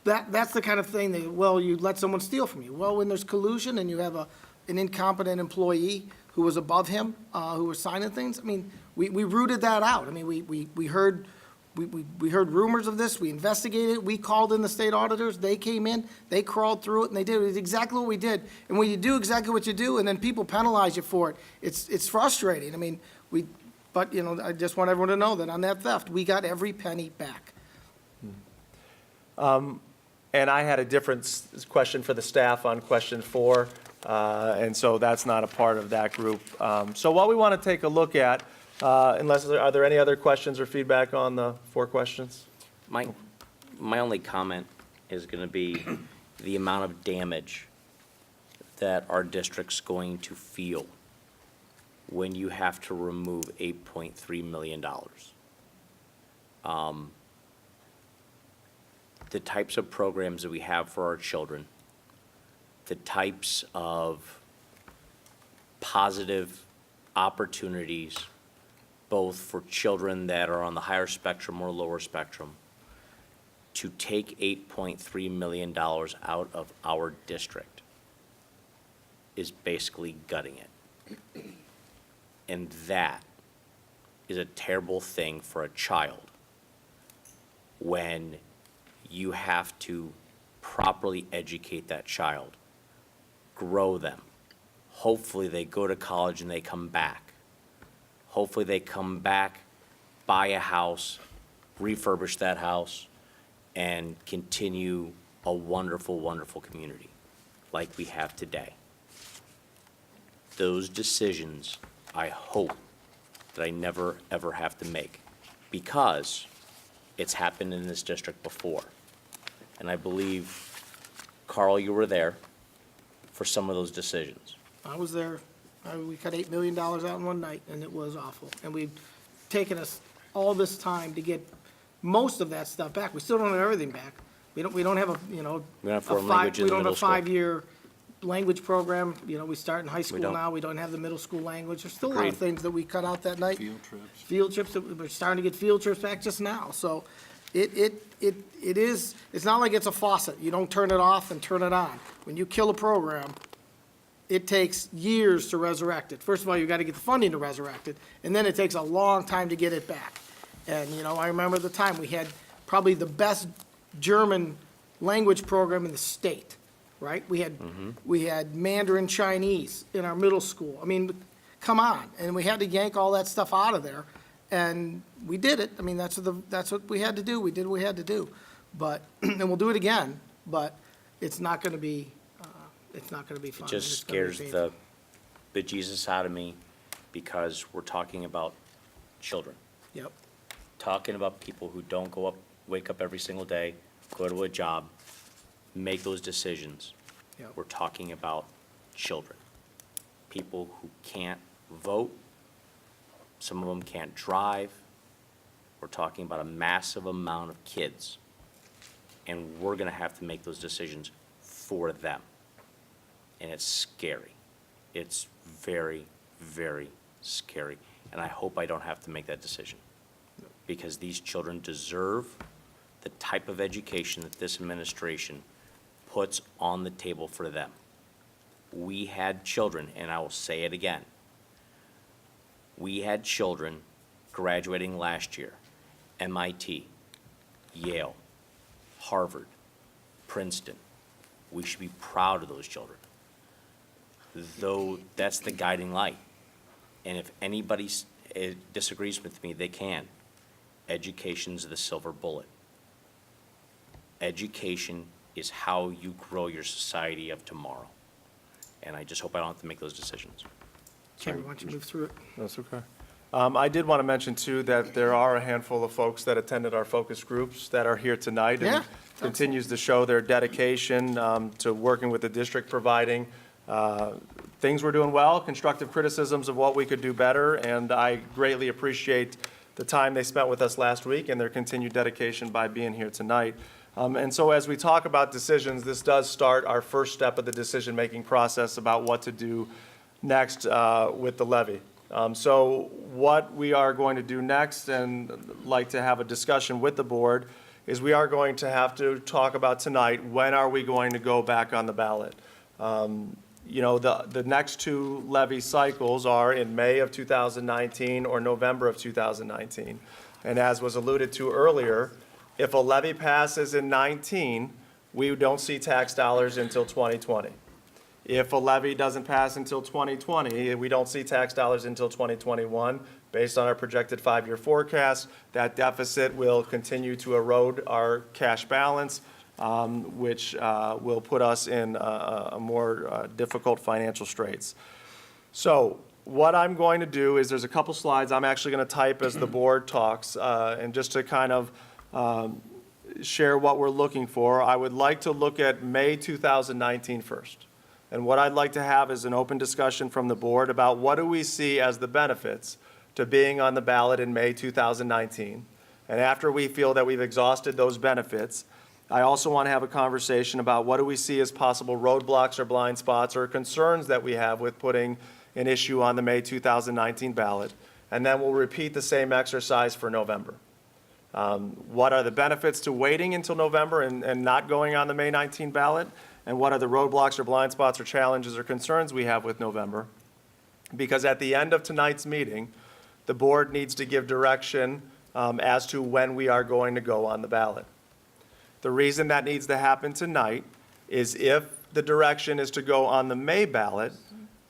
that's the kind of thing that, well, you let someone steal from you. Well, when there's collusion and you have an incompetent employee who was above him, who was signing things, I mean, we rooted that out. I mean, we heard rumors of this, we investigated, we called in the state auditors, they came in, they crawled through it, and they did exactly what we did. And when you do exactly what you do, and then people penalize you for it, it's frustrating. I mean, but, I just want everyone to know that on that theft, we got every penny back. And I had a different question for the staff on question 4, and so that's not a part of that group. So what we want to take a look at, are there any other questions or feedback on the 4 questions? My only comment is going to be the amount of damage that our district's going to feel when you have to remove $8.3 million. The types of programs that we have for our children, the types of positive opportunities, both for children that are on the higher spectrum or lower spectrum, to take $8.3 million out of our district is basically gutting it. And that is a terrible thing for a child when you have to properly educate that child, grow them. Hopefully they go to college and they come back. Hopefully they come back, buy a house, refurbish that house, and continue a wonderful, wonderful community like we have today. Those decisions, I hope that I never, ever have to make, because it's happened in this district before. And I believe, Carl, you were there for some of those decisions. I was there. We cut $8 million out in one night, and it was awful. And we've taken us all this time to get most of that stuff back. We still don't have everything back. We don't have We don't have foreign language in we the don't have middle a school. 5-year language program. We start in high school don't. now. We don't have the middle school language. There's still a lot Agreed. of things that we cut out that night. Field trips. Field trips, we're starting to get field trips back just now. So it's not like it's a faucet. You don't turn it off and turn it on. When you kill a program, it takes years to resurrect it. First of all, you've got to get the funding to resurrect it, and then it takes a long time to get it back. And, I remember the time we had probably the best German language program in the state, right? We had Mandarin Chinese in our middle school. I mean, come on. And we had to yank all that stuff out of there, and we did it. I mean, that's what we had to do. We did what we had to do. But, and we'll do it again, but it's not going to be, fun. It just It's gonna be scares painful. the bejesus out of me, because we're talking about children. Yep. Talking about people who don't wake up every single day, go to a job, make those decisions. Yep. We're talking about children. People who can't vote, some of them can't drive. We're talking about a massive amount of kids, and we're gonna have to make those decisions for them. And it's scary. It's very, very scary. And I hope I don't have to make that decision, because these children deserve the type of education that this administration puts on the table for them. We had children, and I will say it again, we had children graduating last year, MIT, Yale, Harvard, Princeton. We should be proud of those children, though that's the guiding light. And if anybody disagrees with me, they can. Education's the silver bullet. Education is how you grow your society of tomorrow. And I just hope I don't have to make those decisions. Jerry, why don't you move through it? That's okay. I did want to mention, too, that there are a handful of folks that attended our focus groups that are here tonight. Yeah, And continues to show their dedication to working with the district, providing things we're doing well, constructive criticisms of what we could do better, and I greatly appreciate the time they spent with us last week and their continued dedication by being here tonight. And so as we talk about decisions, this does start our first step of the decision-making process about what to do next with the levy. So what we are going to do next, and like to have a discussion with the board, is we are going to have to talk about tonight, when are we going to go back on the ballot? You know, the next two levy cycles are in May of 2019 or November of 2019. And as was alluded to earlier, if a levy passes in 19, we don't see tax dollars until 2020. If a levy doesn't pass until 2020, we don't see tax dollars until 2021. Based on our projected 5-year forecast, that deficit will continue to erode our cash balance, which will put us in a more difficult financial straits. So what I'm going to do is there's a couple slides I'm actually going to type as the board talks, and just to kind of share what we're looking for, I would like to look at May 2019 first. And what I'd like to have is an open discussion from the board about what do we see as the benefits to being on the ballot in May 2019. And after we feel that we've exhausted those benefits, I also want to have a conversation about what do we see as possible roadblocks or blind spots or concerns that we have with putting an issue on the May 2019 ballot. And then we'll repeat the same exercise for November. What are the benefits to waiting until November and not going on the May 19 ballot? And what are the roadblocks or blind spots or challenges or concerns we have with November? Because at the end of tonight's meeting, the board needs to give direction as to when we are going to go on the ballot. The reason that needs to happen tonight is if the direction is to go on the May ballot,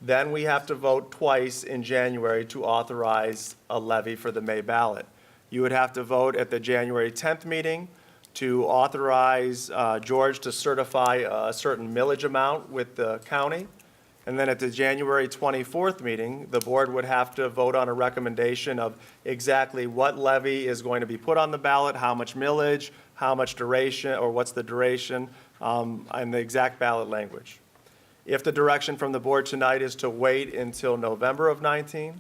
then we have to vote twice in January to authorize a levy for the May ballot. You would have to vote at the January 10th meeting to authorize George to certify a certain millage amount with the county. And then at the January 24th meeting, the board would have to vote on a recommendation of exactly what levy is going to be put on the ballot, how much millage, how much duration, or what's the duration, and the exact ballot language. If the direction from the board tonight is to wait until November of 19,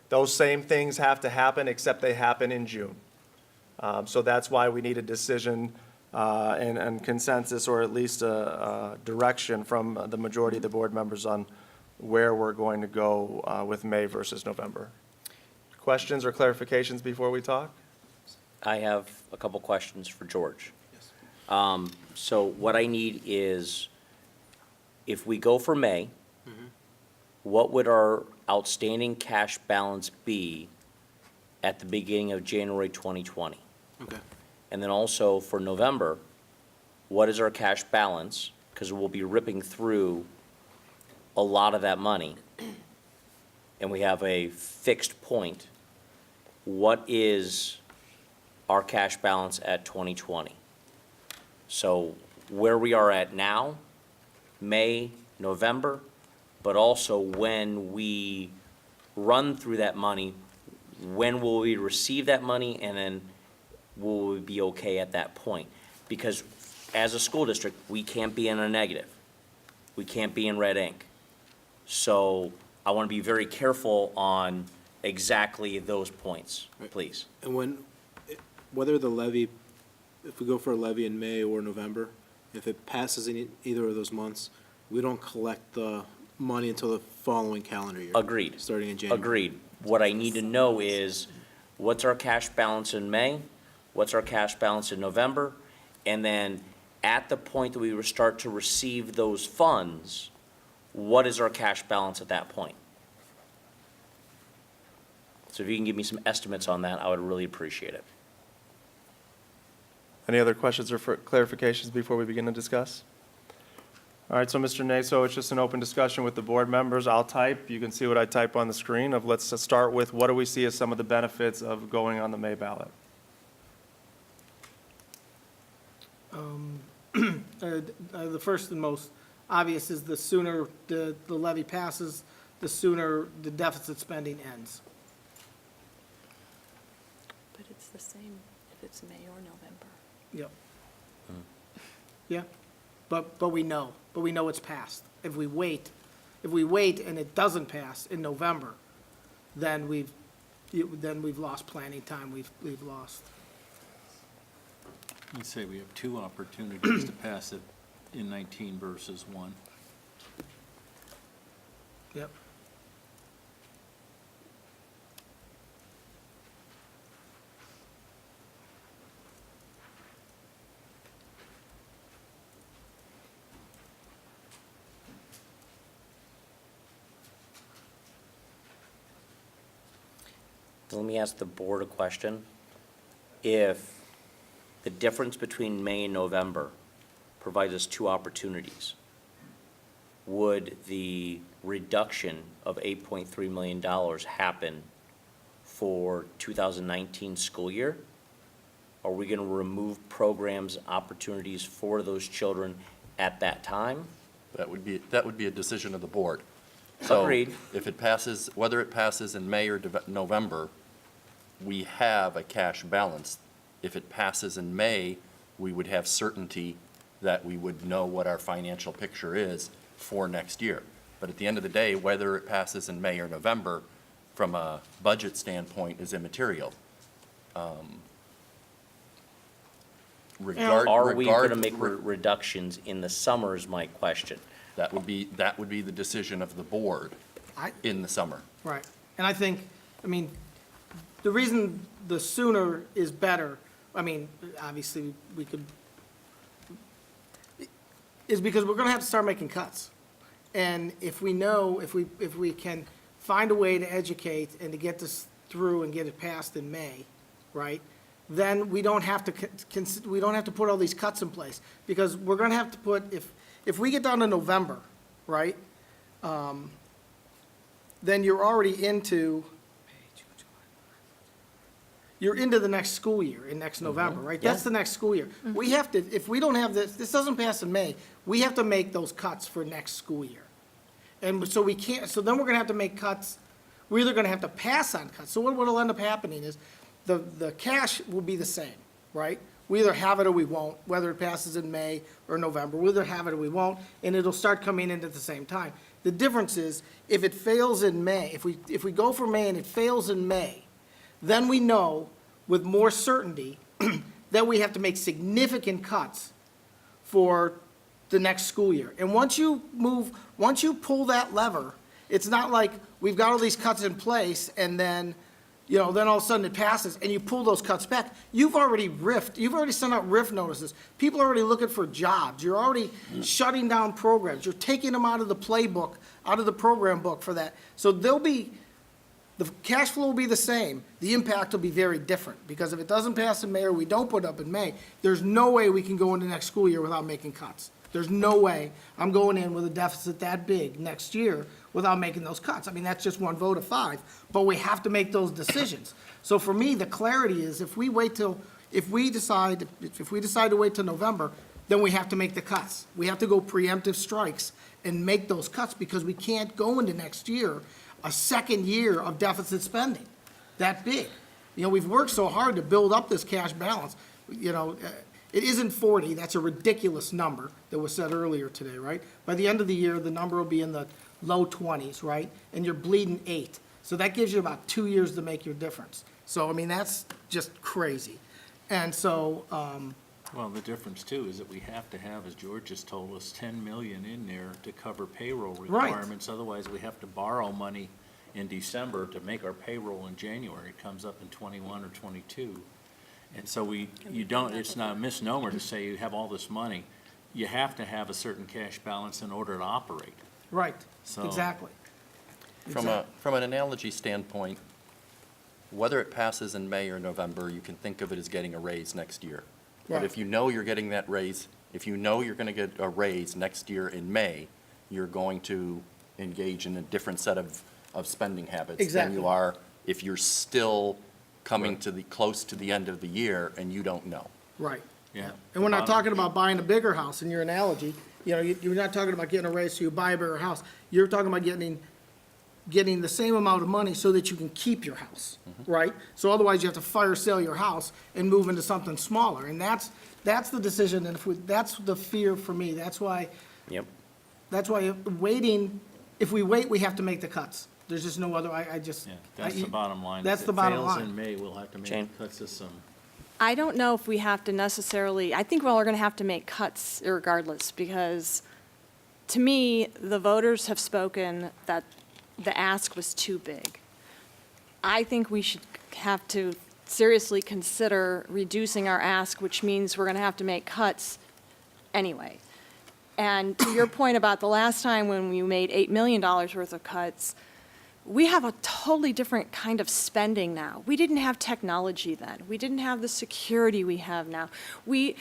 those same things have to happen, except they happen in June. So that's why we need a decision and consensus, or at least a direction from the majority of the board members on where we're going to go with May versus November. Questions or clarifications before we talk? I have a couple questions for George. So what I need is, if we go for May, what would our outstanding cash balance be at the beginning of January 2020? Okay. And then also for November, what is our cash balance? Because we'll be ripping through a lot of that money, and we have a fixed point. What is our cash balance at 2020? So where we are at now, May, November, but also when we run through that money, when will we receive that money, and then will we be okay at that point? Because as a school district, we can't be in a negative. We can't be in red ink. So I want to be very careful on exactly those points, please. And whether the levy, if we go for a levy in May or November, if it passes in either of those months, we don't collect the money until the following calendar year. Agreed. Starting in January. Agreed. What I need to know is, what's our cash balance in May? What's our cash balance in November? And then at the point that we start to receive those funds, what is our cash balance at that point? So if you can give me some estimates on that, I would really appreciate it. Any other questions or clarifications before we begin to discuss? All right, so Mr. Naso, it's just an open discussion with the board members. I'll type. You can see what I type on the screen of, let's start with, what do we see as some of the benefits of going on the May ballot? The first and most obvious is the sooner the levy passes, the sooner the deficit spending ends. But it's the same if it's May or November. Yep. Yeah, but we know it's passed. If we wait and it doesn't pass in November, then we've then we've lost planning time, we've lost. Let's say we have 2 opportunities to pass it in 19 versus 1. Yep. Let me ask the board a question. If the difference between May and November provides us 2 opportunities, would the reduction of $8.3 million happen for 2019 school year? Are we going to remove programs, opportunities for those children at that time? That would be a decision of the board. So Agreed. if it passes, whether it passes in May or November, we have a cash balance. If it passes in May, we would have certainty that we would know what our financial picture is for next year. But at the end of the day, whether it passes in May or November, from a budget standpoint, is immaterial. Are we going to make reductions in the summer is my question. That would be the decision of the board in the summer. Right. And I think, I mean, the reason the sooner is better, I mean, obviously, we could, is because we're gonna have to start making cuts. And if we know, if we can find a way to educate and to get this through and get it passed in May, right? Then we don't have to, we don't have to put all these cuts in place. Because we're gonna have to put, if we get down to November, right? Then you're already into, you're into the next school year, in next November, right? That's the next school year. We have to, if we don't have this doesn't pass in May, we have to make those cuts for next school year. And so we can't, so then we're gonna have to make cuts, we're either gonna have to pass on cuts. So what'll end up happening is, the cash will be the same, right? We either have it or we won't, whether it passes in May or November. We'll either have it or we won't, and it'll start coming in at the same time. The difference is, if it fails in May, if we go for May and it fails in May, then we know with more certainty that we have to make significant cuts for the next school year. And once you pull that lever, it's not like we've got all these cuts in place and then, you know, then all of a sudden it passes and you pull those cuts back. You've already sent out RIF notices. People are already looking for jobs. You're already shutting down programs. You're taking them out of the playbook, out of the program book for that. So the cash flow will be the same. The impact will be very different, because if it doesn't pass in May or we don't put up in May, there's no way we can go into next school year without making cuts. There's no way I'm going in with a deficit that big next year without making those cuts. I mean, that's just one vote of 5, but we have to make those decisions. So for me, the clarity is, if we decide to wait till November, then we have to make the cuts. We have to go preemptive strikes and make those cuts, because we can't go into next year a second year of deficit spending that big. You know, we've worked so hard to build up this cash balance. You know, it isn't 40, that's a ridiculous number that was said earlier today, right? By the end of the year, the number will be in the low 20s, right? And you're bleeding 8. So that gives you about 2 years to make your difference. So, I mean, that's just crazy. And so, Well, the difference too is that we have to have, as George just told us, 10 million in there to cover payroll Right. requirements. Otherwise, we have to borrow money in December to make our payroll in January. It comes up in 21 or 22. And so it's not a misnomer to say you have all this money. You have to have a certain cash balance in order to operate. right, So- exactly. From an analogy standpoint, whether it passes in May or November, you can think of it as getting a raise next year. But Right. if you know you're getting that raise, if you know you're going to get a raise next year in May, you're going to engage in a different set of spending habits than Exactly. you are if you're still coming close to the end of the year and you don't know. Right. Yeah. And we're not talking about buying a bigger house in your analogy. You know, you're not talking about getting a raise so you buy a bigger house. You're talking about getting the same amount of money so that you can keep your house, right? So otherwise you have to fire sale your house and move into something smaller. And that's the decision, and that's the fear for me. That's why Yep. waiting, if we wait, we have to make the cuts. There's just no other, I just. Yeah, that's the bottom line. That's the bottom line. If it fails in May, we'll have to Jane? make cuts to some. I don't know if we have to necessarily, I think we're all going to have to make cuts regardless, because to me, the voters have spoken that the ask was too big. I think we should have to seriously consider reducing our ask, which means we're going to have to make cuts anyway. And to your point about the last time when we made $8 million worth of cuts, we have a totally different kind of spending now. We didn't have technology then. We didn't have the security we have now. We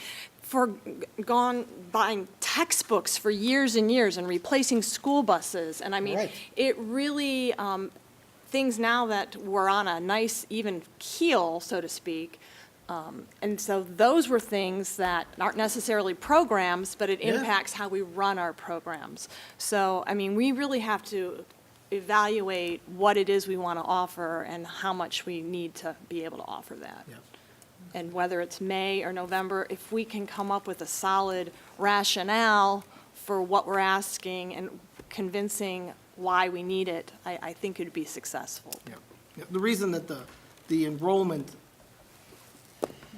gone buying textbooks for years and years and replacing school buses. And I mean, Right. it really, things now that we're on a nice even keel, so to speak. And so those were things that aren't necessarily programs, but it Yeah. impacts how we run our programs. So, I mean, we really have to evaluate what it is we want to offer and how much we need to be able to offer that. Yeah. And whether it's May or November, if we can come up with a solid rationale for what we're asking and convincing why we need it, I think it'd be successful. Yeah. Yeah. The reason that the enrollment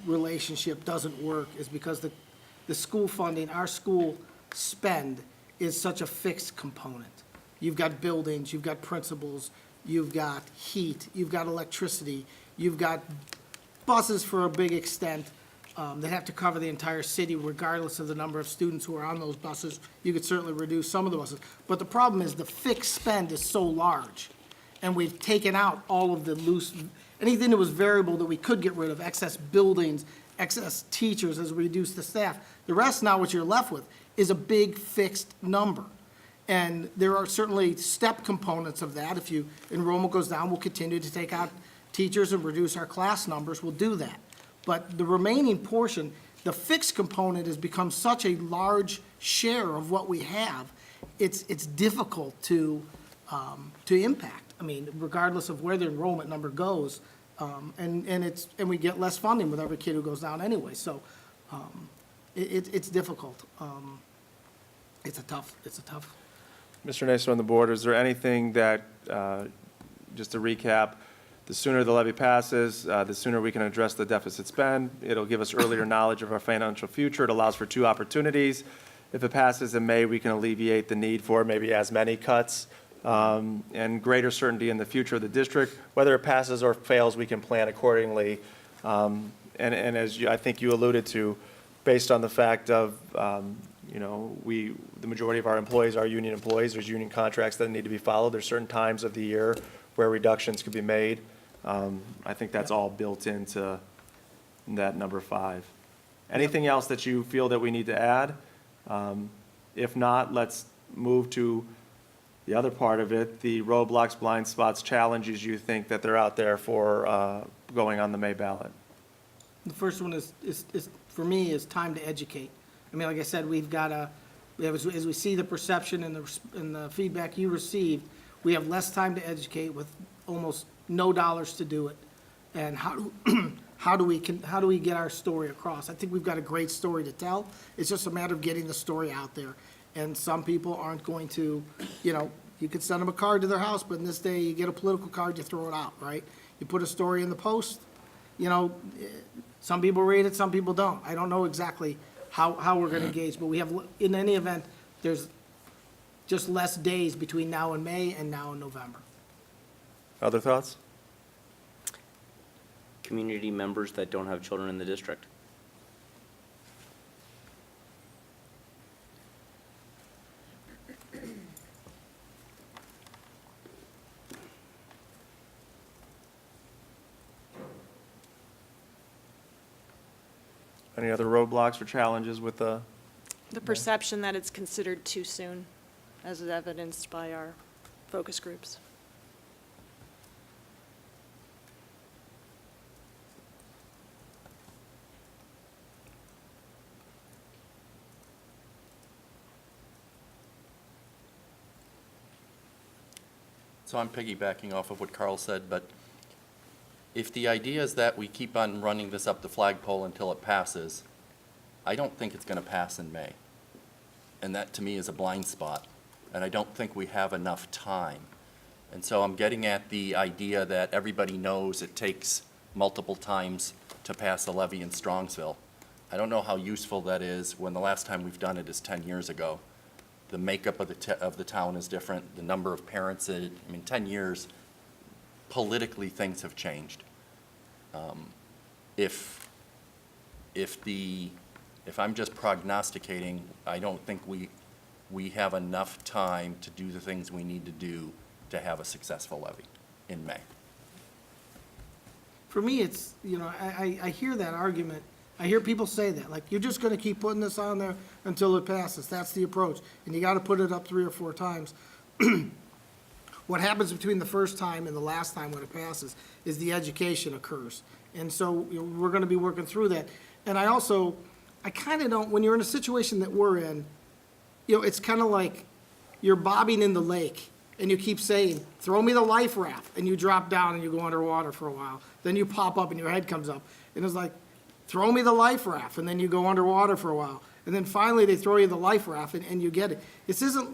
relationship doesn't work is because the school funding, our school spend is such a fixed component. You've got buildings, you've got principals, you've got heat, you've got electricity, you've got buses for a big extent that have to cover the entire city regardless of the number of students who are on those buses. You could certainly reduce some of the buses. But the problem is the fixed spend is so large, and we've taken out all of the loose, anything that was variable that we could get rid of, excess buildings, excess teachers as we reduce the staff. The rest now, what you're left with, is a big fixed number. And there are certainly step components of that. If enrollment goes down, we'll continue to take out teachers and reduce our class numbers. We'll do that. But the remaining portion, the fixed component has become such a large share of what we have, it's difficult to impact. I mean, regardless of where the enrollment number goes, and we get less funding with every kid who goes down anyway. So it's difficult. It's a tough. Mr. Naso on the board, is there anything that, just to recap, the sooner the levy passes, the sooner we can address the deficit spend. It'll give us earlier knowledge of our financial future. It allows for 2 opportunities. If it passes in May, we can alleviate the need for maybe as many cuts and greater certainty in the future of the district. Whether it passes or fails, we can plan accordingly. And as I think you alluded to, based on the fact of, the majority of our employees are union employees. There's union contracts that need to be followed. There's certain times of the year where reductions could be made. I think that's all built into that number 5. Anything else that you feel that we need to add? If not, let's move to the other part of it, the roadblocks, blind spots, challenges you think that they're out there for going on the May ballot. The first one is for me, is time to educate. I mean, like I said, as we see the perception and the feedback you received, we have less time to educate with almost no dollars to do it. And how do we get our story across? I think we've got a great story to tell. It's just a matter of getting the story out there. And some people aren't going to, you could send them a card to their house, but in this day, you get a political card, you throw it out, right? You put a story in the Post, some people read it, some people don't. I don't know exactly how we're going to engage, but we have, in any event, there's just less days between now and May and now and November. Other thoughts? Community members that don't have children in the district. Any other roadblocks or challenges with the? The perception that it's considered too soon, as is evidenced by our focus groups. So I'm piggybacking off of what Carl said, but if the idea is that we keep on running this up the flagpole until it passes, I don't think it's going to pass in May. And that, to me, is a blind spot. And I don't think we have enough time And so I'm getting at the idea that everybody knows it takes multiple times to pass a levy in Strongsville. I don't know how useful that is when the last time we've done it is 10 years ago. The makeup of the town is different, the number of parents, 10 years, politically, things have changed. If I'm just prognosticating, I don't think we have enough time to do the things we need to do to have a successful levy in May. For me, it's, I hear that argument. I hear people say that, like, you're just gonna keep putting this on there until it passes. That's the approach. And you gotta put it up 3 or 4 times. What happens between the first time and the last time when it passes is the education occurs. And so we're gonna be working through that. And I kinda don't, when you're in a situation that we're in, it's kinda like you're bobbing in the lake and you keep saying, throw me the life raft, and you drop down and you go underwater for a while. Then you pop up and your head comes up. And it's like, throw me the life raft, and then you go underwater for a while. And then finally they throw you the life raft and you get it. It's not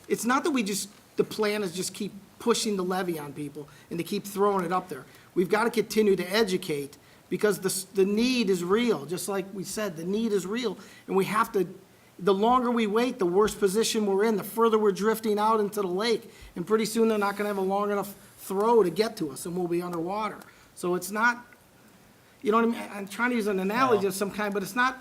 that the plan is just keep pushing the levy on people and to keep throwing it up there. We've got to continue to educate because the need is real. Just like we said, the need is real. And we have to, the longer we wait, the worse position we're in, the further we're drifting out into the lake. And pretty soon they're not going to have a long enough throw to get to us and we'll be underwater. So it's not, you know what I mean? I'm trying to use an analogy of some kind, but it's not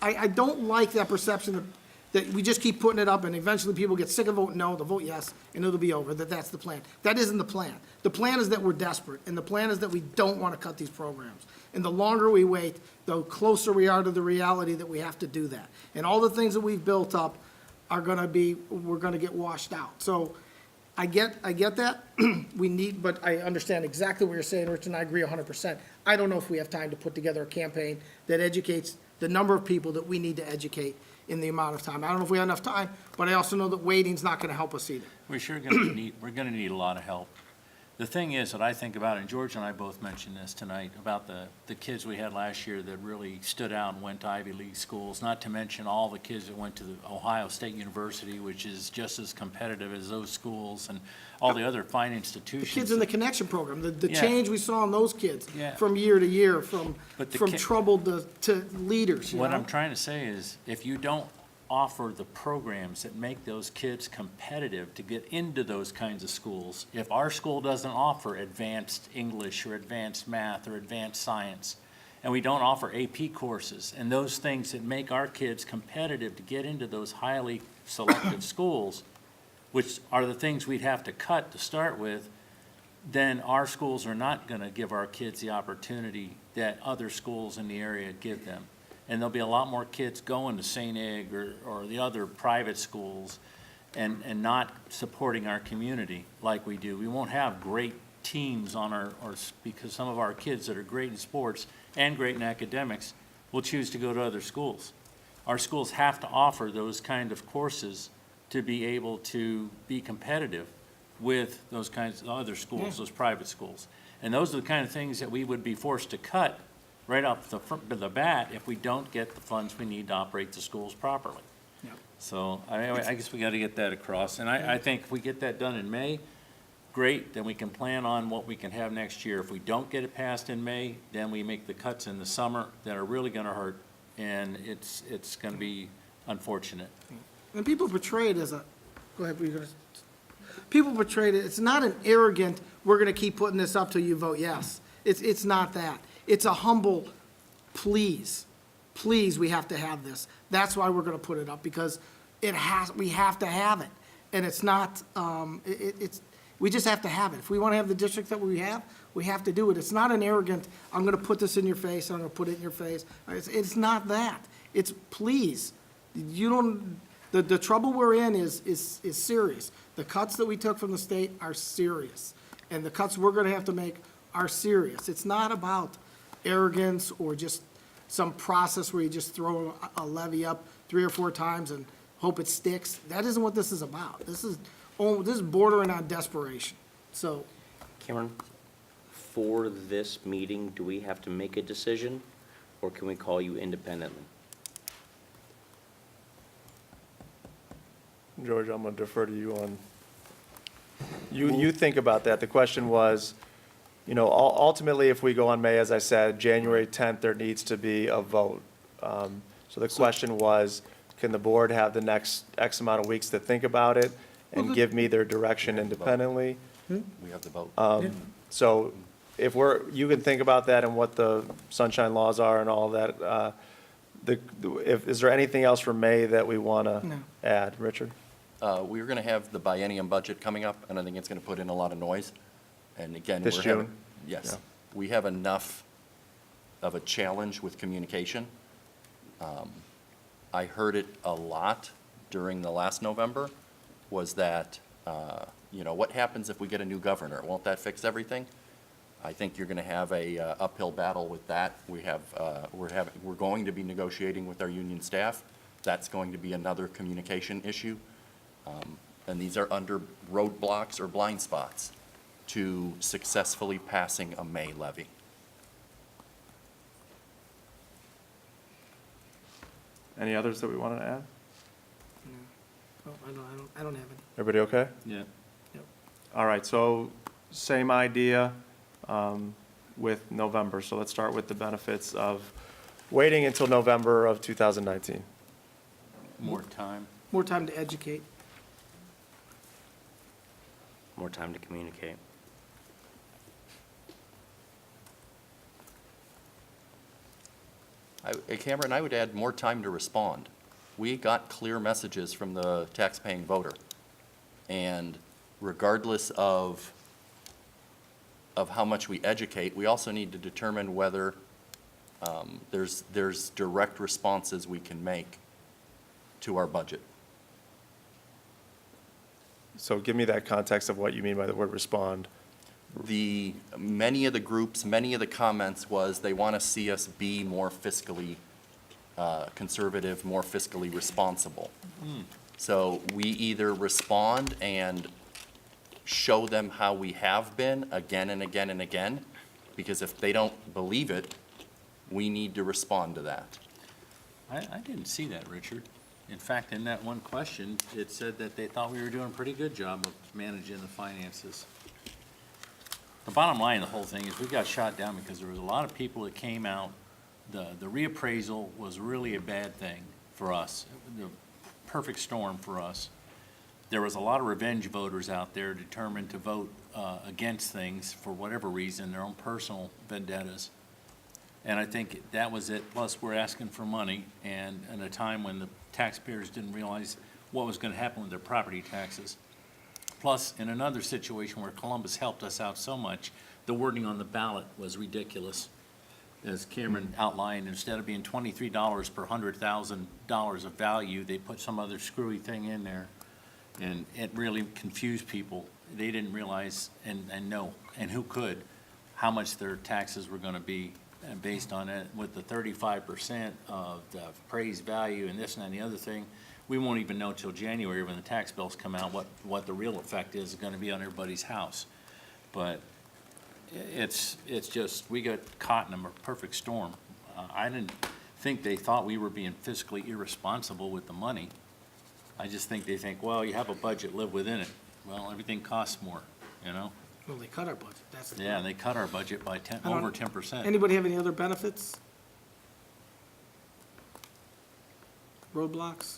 I don't like that perception that we just keep putting it up and eventually people get sick of voting no, they'll vote yes, and it'll be over, that's the plan. That isn't the plan. The plan is that we're desperate, and the plan is that we don't want to cut these programs. And the longer we wait, the closer we are to the reality that we have to do that. And all the things that we've built up we're gonna get washed out. So I get that, but I understand exactly what you're saying, Rich, and I agree 100%. I don't know if we have time to put together a campaign that educates the number of people that we need to educate in the amount of time. I don't know if we have enough time, but I also know that waiting's not gonna help us either. We're gonna need a lot of help. The thing is that I think about, and George and I both mentioned this tonight, about the kids we had last year that really stood out and went to Ivy League schools, not to mention all the kids that went to the Ohio State University, which is just as competitive as those schools, and all the other fine The institutions. kids in the connection program, the Yeah. change we saw in those kids Yeah. from year to year, from But the troubled to leaders, you What know? I'm trying to say is, if you don't offer the programs that make those kids competitive to get into those kinds of schools, if our school doesn't offer advanced English or advanced math or advanced science, and we don't offer AP courses and those things that make our kids competitive to get into those highly selective schools, which are the things we'd have to cut to start with, then our schools are not going to give our kids the opportunity that other schools in the area give them. And there'll be a lot more kids going to St. Egg or the other private schools and not supporting our community like we do. We won't have great teams because some of our kids that are great in sports and great in academics will choose to go to other schools. Our schools have to offer those kind of courses to be able to be competitive with those kinds of other schools, those private schools. And those are the kind of things that we would be forced to cut right off the bat if we don't get the funds we need to operate the schools properly. Yep. So I guess we got to get that across. And I think if we get that done in May, great, then we can plan on what we can have next year. If we don't get it passed in May, then we make the cuts in the summer that are really going to hurt, and it's going to be unfortunate. And people portray it as go ahead, people portray it, it's not an arrogant, we're gonna keep putting this up till you vote yes. It's not that. It's a humble, please, we have to have this. That's why we're gonna put it up, because we have to have it. And it's not, we just have to have it. If we wanna have the district that we have to do it. It's not an arrogant, I'm gonna put this in your face, I'm gonna put it in your face. It's not that. It's please, the trouble we're in is serious. The cuts that we took from the state are serious. And the cuts we're gonna have to make are serious. It's not about arrogance or just some process where you just throw a levy up 3 or 4 times and hope it sticks. That isn't what this is about. This is bordering on desperation. So, Cameron, for this meeting, do we have to make a decision, or can we call you independently? George, I'm going to defer to you on, you think about that. The question was, you know, ultimately, if we go on May, as I said, January 10th, there needs to be a vote. So the question was, can the board have the next X amount of weeks to think about it and give me their direction independently? We have the vote. So if you can think about that and what the sunshine laws are and all that. Is there anything else for May that we want to add? Richard? We're going to have the biennium budget coming up, and I think it's going to put in a lot of noise. And again, This June? Yes. Yeah. We have enough of a challenge with communication. I heard it a lot during the last November, was that, what happens if we get a new governor? Won't that fix everything? I think you're going to have a uphill battle with that. We're going to be negotiating with our union staff. That's going to be another communication issue. And these are under roadblocks or blind spots to successfully passing a May levy. Any others that we want to add? Oh, I don't have any. Everybody okay? Yeah. All right, so same idea with November. So let's start with the benefits of waiting until November of 2019. More time. More time to educate. More time to communicate. Cameron, I would add more time to respond. We got clear messages from the taxpaying voter. And regardless of how much we educate, we also need to determine whether there's direct responses we can make to our budget. So give me that context of what you mean by the word respond. Many of the groups, many of the comments was they want to see us be more fiscally conservative, more fiscally responsible. So we either respond and show them how we have been again and again and again, because if they don't believe it, we need to respond to that. I didn't see that, Richard. In fact, in that one question, it said that they thought we were doing a pretty good job of managing the finances. The bottom line of the whole thing is we got shot down because there was a lot of people that came out. The reappraisal was really a bad thing for us, the perfect storm for us. There was a lot of revenge voters out there determined to vote against things for whatever reason, their own personal vendettas. And I think that was it. Plus, we're asking for money, and at a time when the taxpayers didn't realize what was going to happen with their property taxes. Plus, in another situation where Columbus helped us out so much, the wording on the ballot was ridiculous. As Cameron outlined, instead of being $23 per $100,000 of value, they put some other screwy thing in there. And it really confused people. They didn't realize and know, and who could, how much their taxes were going to be based on it. With the 35% of the appraised value and this and that and the other thing, we won't even know till January when the tax bills come out what the real effect is going to be on everybody's house. But it's just, we got caught in a perfect storm. I didn't think they thought we were being fiscally irresponsible with the money. I just think they think, well, you have a budget, live within it. Well, everything costs more, you know? Well, they cut our budget, that's the Yeah, they cut our budget by I don't- over 10%. Anybody have any other benefits? Roadblocks?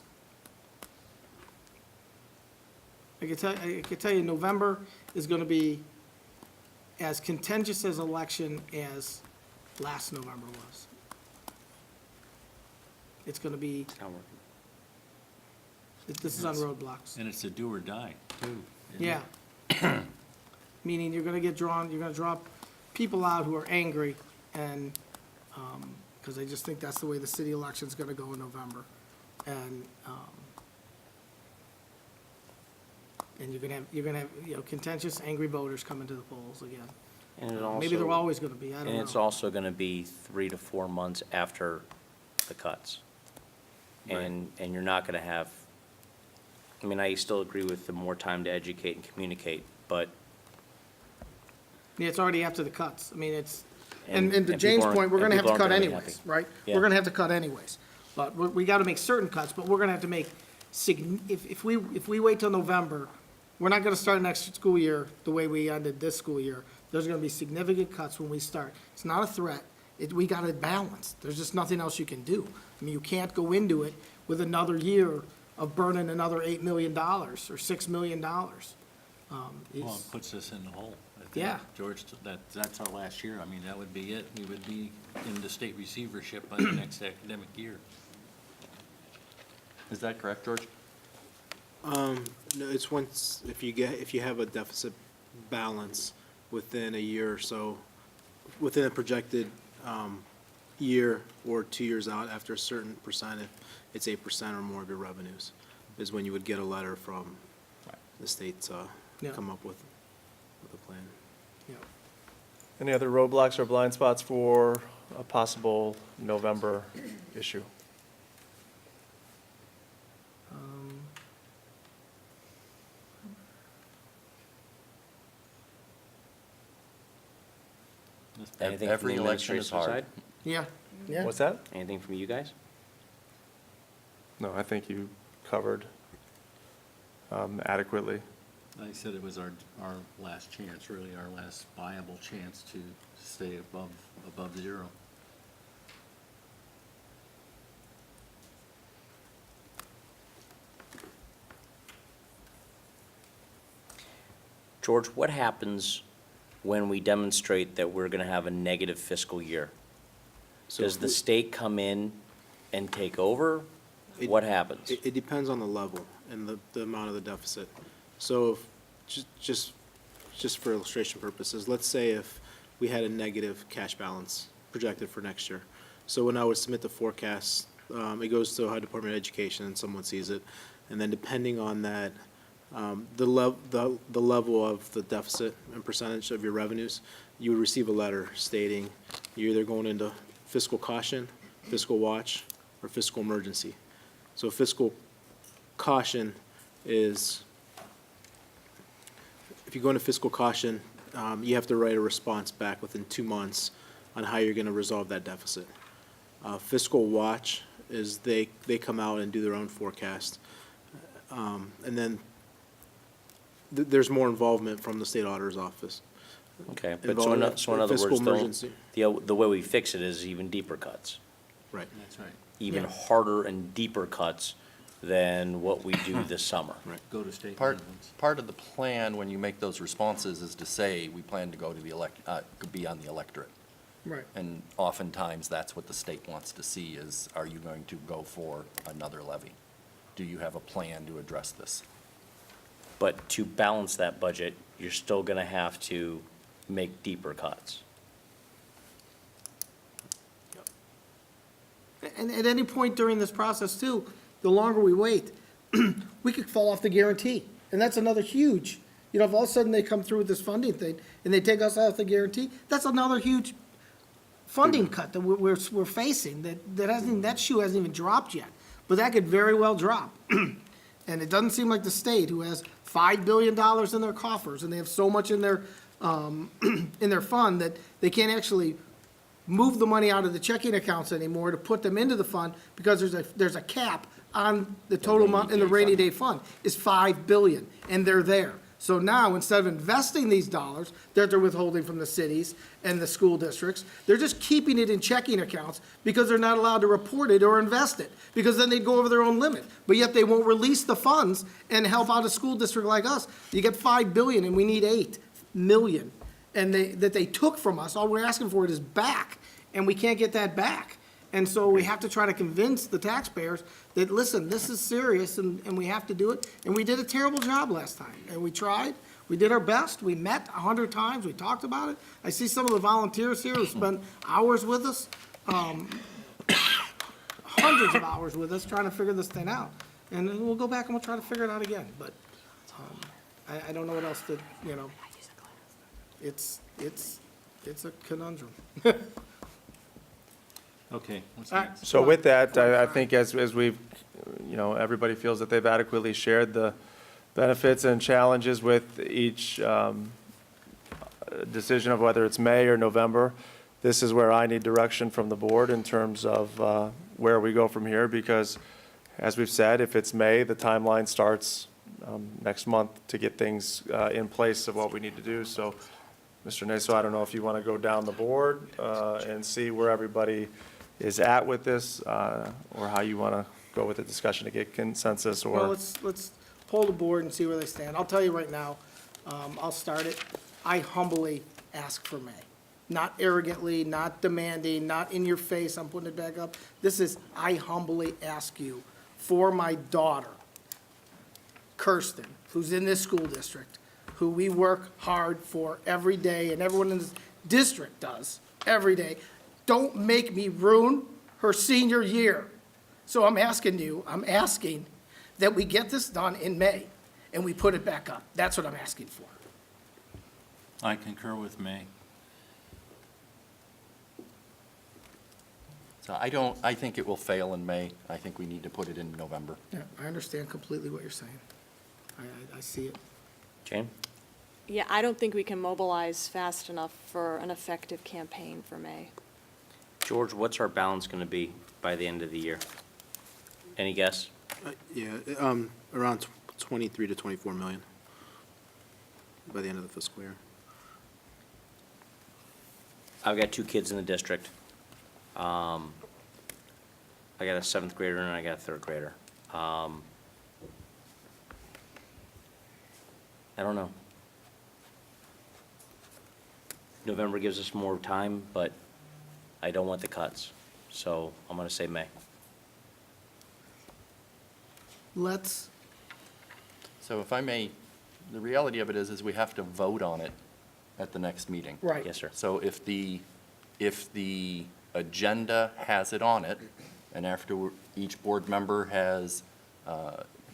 I can tell you November is gonna be as contentious as election as last November was. It's gonna be, It's not working. this is on roadblocks. And it's a do or die, too. isn't it? Yeah. Meaning you're gonna draw people out who are angry and, because I just think that's the way the city election's gonna go in November. And you're gonna have, contentious, angry voters coming to the polls again. And it also. Maybe they're always gonna be, I don't know. And it's also going to be 3 to 4 months after the cuts. And you're not going to have, I mean, I still agree with the more time to educate and communicate, but. Yeah, it's already after the cuts. I mean, it's, And- and to and Jane's people aren't- point, we're and gonna have people to aren't cut gonna be anyways, happy. right? Yeah. We're gonna have to cut anyways. But we gotta make certain cuts, but we're gonna have to make if we wait till November, we're not gonna start next school year the way we ended this school year. There's gonna be significant cuts when we start. It's not a threat. We got it balanced. There's just nothing else you can do. I mean, you can't go into it with another year of burning another $8 million or $6 million. Well, it puts us in the hole. I think. Yeah. George, that's our last year. I mean, that would be it. We would be in the state receivership by the next academic year. Is that correct, George? No, it's once, if you have a deficit balance within a year or so, within a projected year or 2 years out, after a certain percent, if it's 8% or more of your revenues, is when you would get a letter from the state to Yeah. come up with a plan. Any other roadblocks or blind spots for a possible November issue? Anything from Every the election is administrative hard. side? Yeah, yeah. What's that? Anything from you guys? No, I think you covered adequately. I said it was our last chance, really, our last viable chance to stay above zero. George, what happens when we demonstrate that we're going to have a negative fiscal year? So Does the state come in and take over? It- What happens? It depends on the level and the amount of the deficit. So if, just for illustration purposes, let's say if we had a negative cash balance projected for next year. So when I would submit the forecast, it goes to Ohio Department of Education and someone sees it. And then depending on that, the level of the deficit and percentage of your revenues, you would receive a letter stating you're either going into fiscal caution, fiscal watch, or fiscal emergency. So fiscal caution is, if you go into fiscal caution, you have to write a response back within 2 months on how you're going to resolve that deficit. Fiscal watch is they come out and do their own forecast. And then there's more involvement from the state auditor's office. Okay, but so in other Fiscal words, emergency. the way we fix it is even deeper cuts. Right. That's right. Even Yeah. harder and deeper cuts than what we do this summer. Right. Go to state Part minimums. of the plan, when you make those responses, is to say, we plan to go to be on the electorate. Right. And oftentimes, that's what the state wants to see is, are you going to go for another levy? Do you have a plan to address this? But to balance that budget, you're still going to have to make deeper cuts. And at any point during this process too, the longer we wait, we could fall off the guarantee. And that's another huge, if all of a sudden they come through with this funding thing and they take us off the guarantee, that's another huge funding cut that we're facing, that shoe hasn't even dropped yet. But that could very well drop. And it doesn't seem like the state, who has $5 billion in their coffers, and they have so much in their fund that they can't actually move the money out of the checking accounts anymore to put them into the fund, because there's a cap on the total amount in the rainy day fund is $5 billion, and they're there. So now, instead of investing these dollars that they're withholding from the cities and the school districts, they're just keeping it in checking accounts because they're not allowed to report it or invest it, because then they'd go over their own limit. But yet they won't release the funds and help out a school district like us. You get $5 billion and we need $8 million, and that they took from us. All we're asking for it is back, and we can't get that back. And so we have to try to convince the taxpayers that, listen, this is serious and we have to do it. And we did a terrible job last time. And we tried, we did our best, we met 100 times, we talked about it. I see some of the volunteers here who spent hours with us, hundreds of hours with us, trying to figure this thing out. And then we'll go back and we'll try to figure it out again. But I don't know what else to, it's a conundrum. Okay, what's All right. next? So with that, I think as we've, everybody feels that they've adequately shared the benefits and challenges with each decision of whether it's May or November. This is where I need direction from the board in terms of where we go from here, because as we've said, if it's May, the timeline starts next month to get things in place of what we need to do. So, Mr. Naso, I don't know if you want to go down the board and see where everybody is at with this, or how you want to go with the discussion to get consensus, or. Well, let's poll the board and see where they stand. I'll tell you right now, I'll start it. I humbly ask for May. Not arrogantly, not demanding, not in your face, I'm putting it back up. This is, I humbly ask you for my daughter, Kirsten, who's in this school district, who we work hard for every day, and everyone in this district does every day. Don't make me ruin her senior year. So I'm asking that we get this done in May, and we put it back up. That's what I'm asking for. I concur with May. So I think it will fail in May. I think we need to put it in November. Yeah, I understand completely what you're saying. I see it. Jane? Yeah, I don't think we can mobilize fast enough for an effective campaign for May. George, what's our balance going to be by the end of the year? Any guess? Around 23 to 24 million by the end of the fiscal year. I've got 2 kids in the district. I got a 7th grader and I got a 3rd grader. I don't know. November gives us more time, but I don't want the cuts. So I'm going to say May. So if I may, the reality of it is we have to vote on it at the next meeting. Right. Yes, sir. So if the agenda has it on it, and after each board member has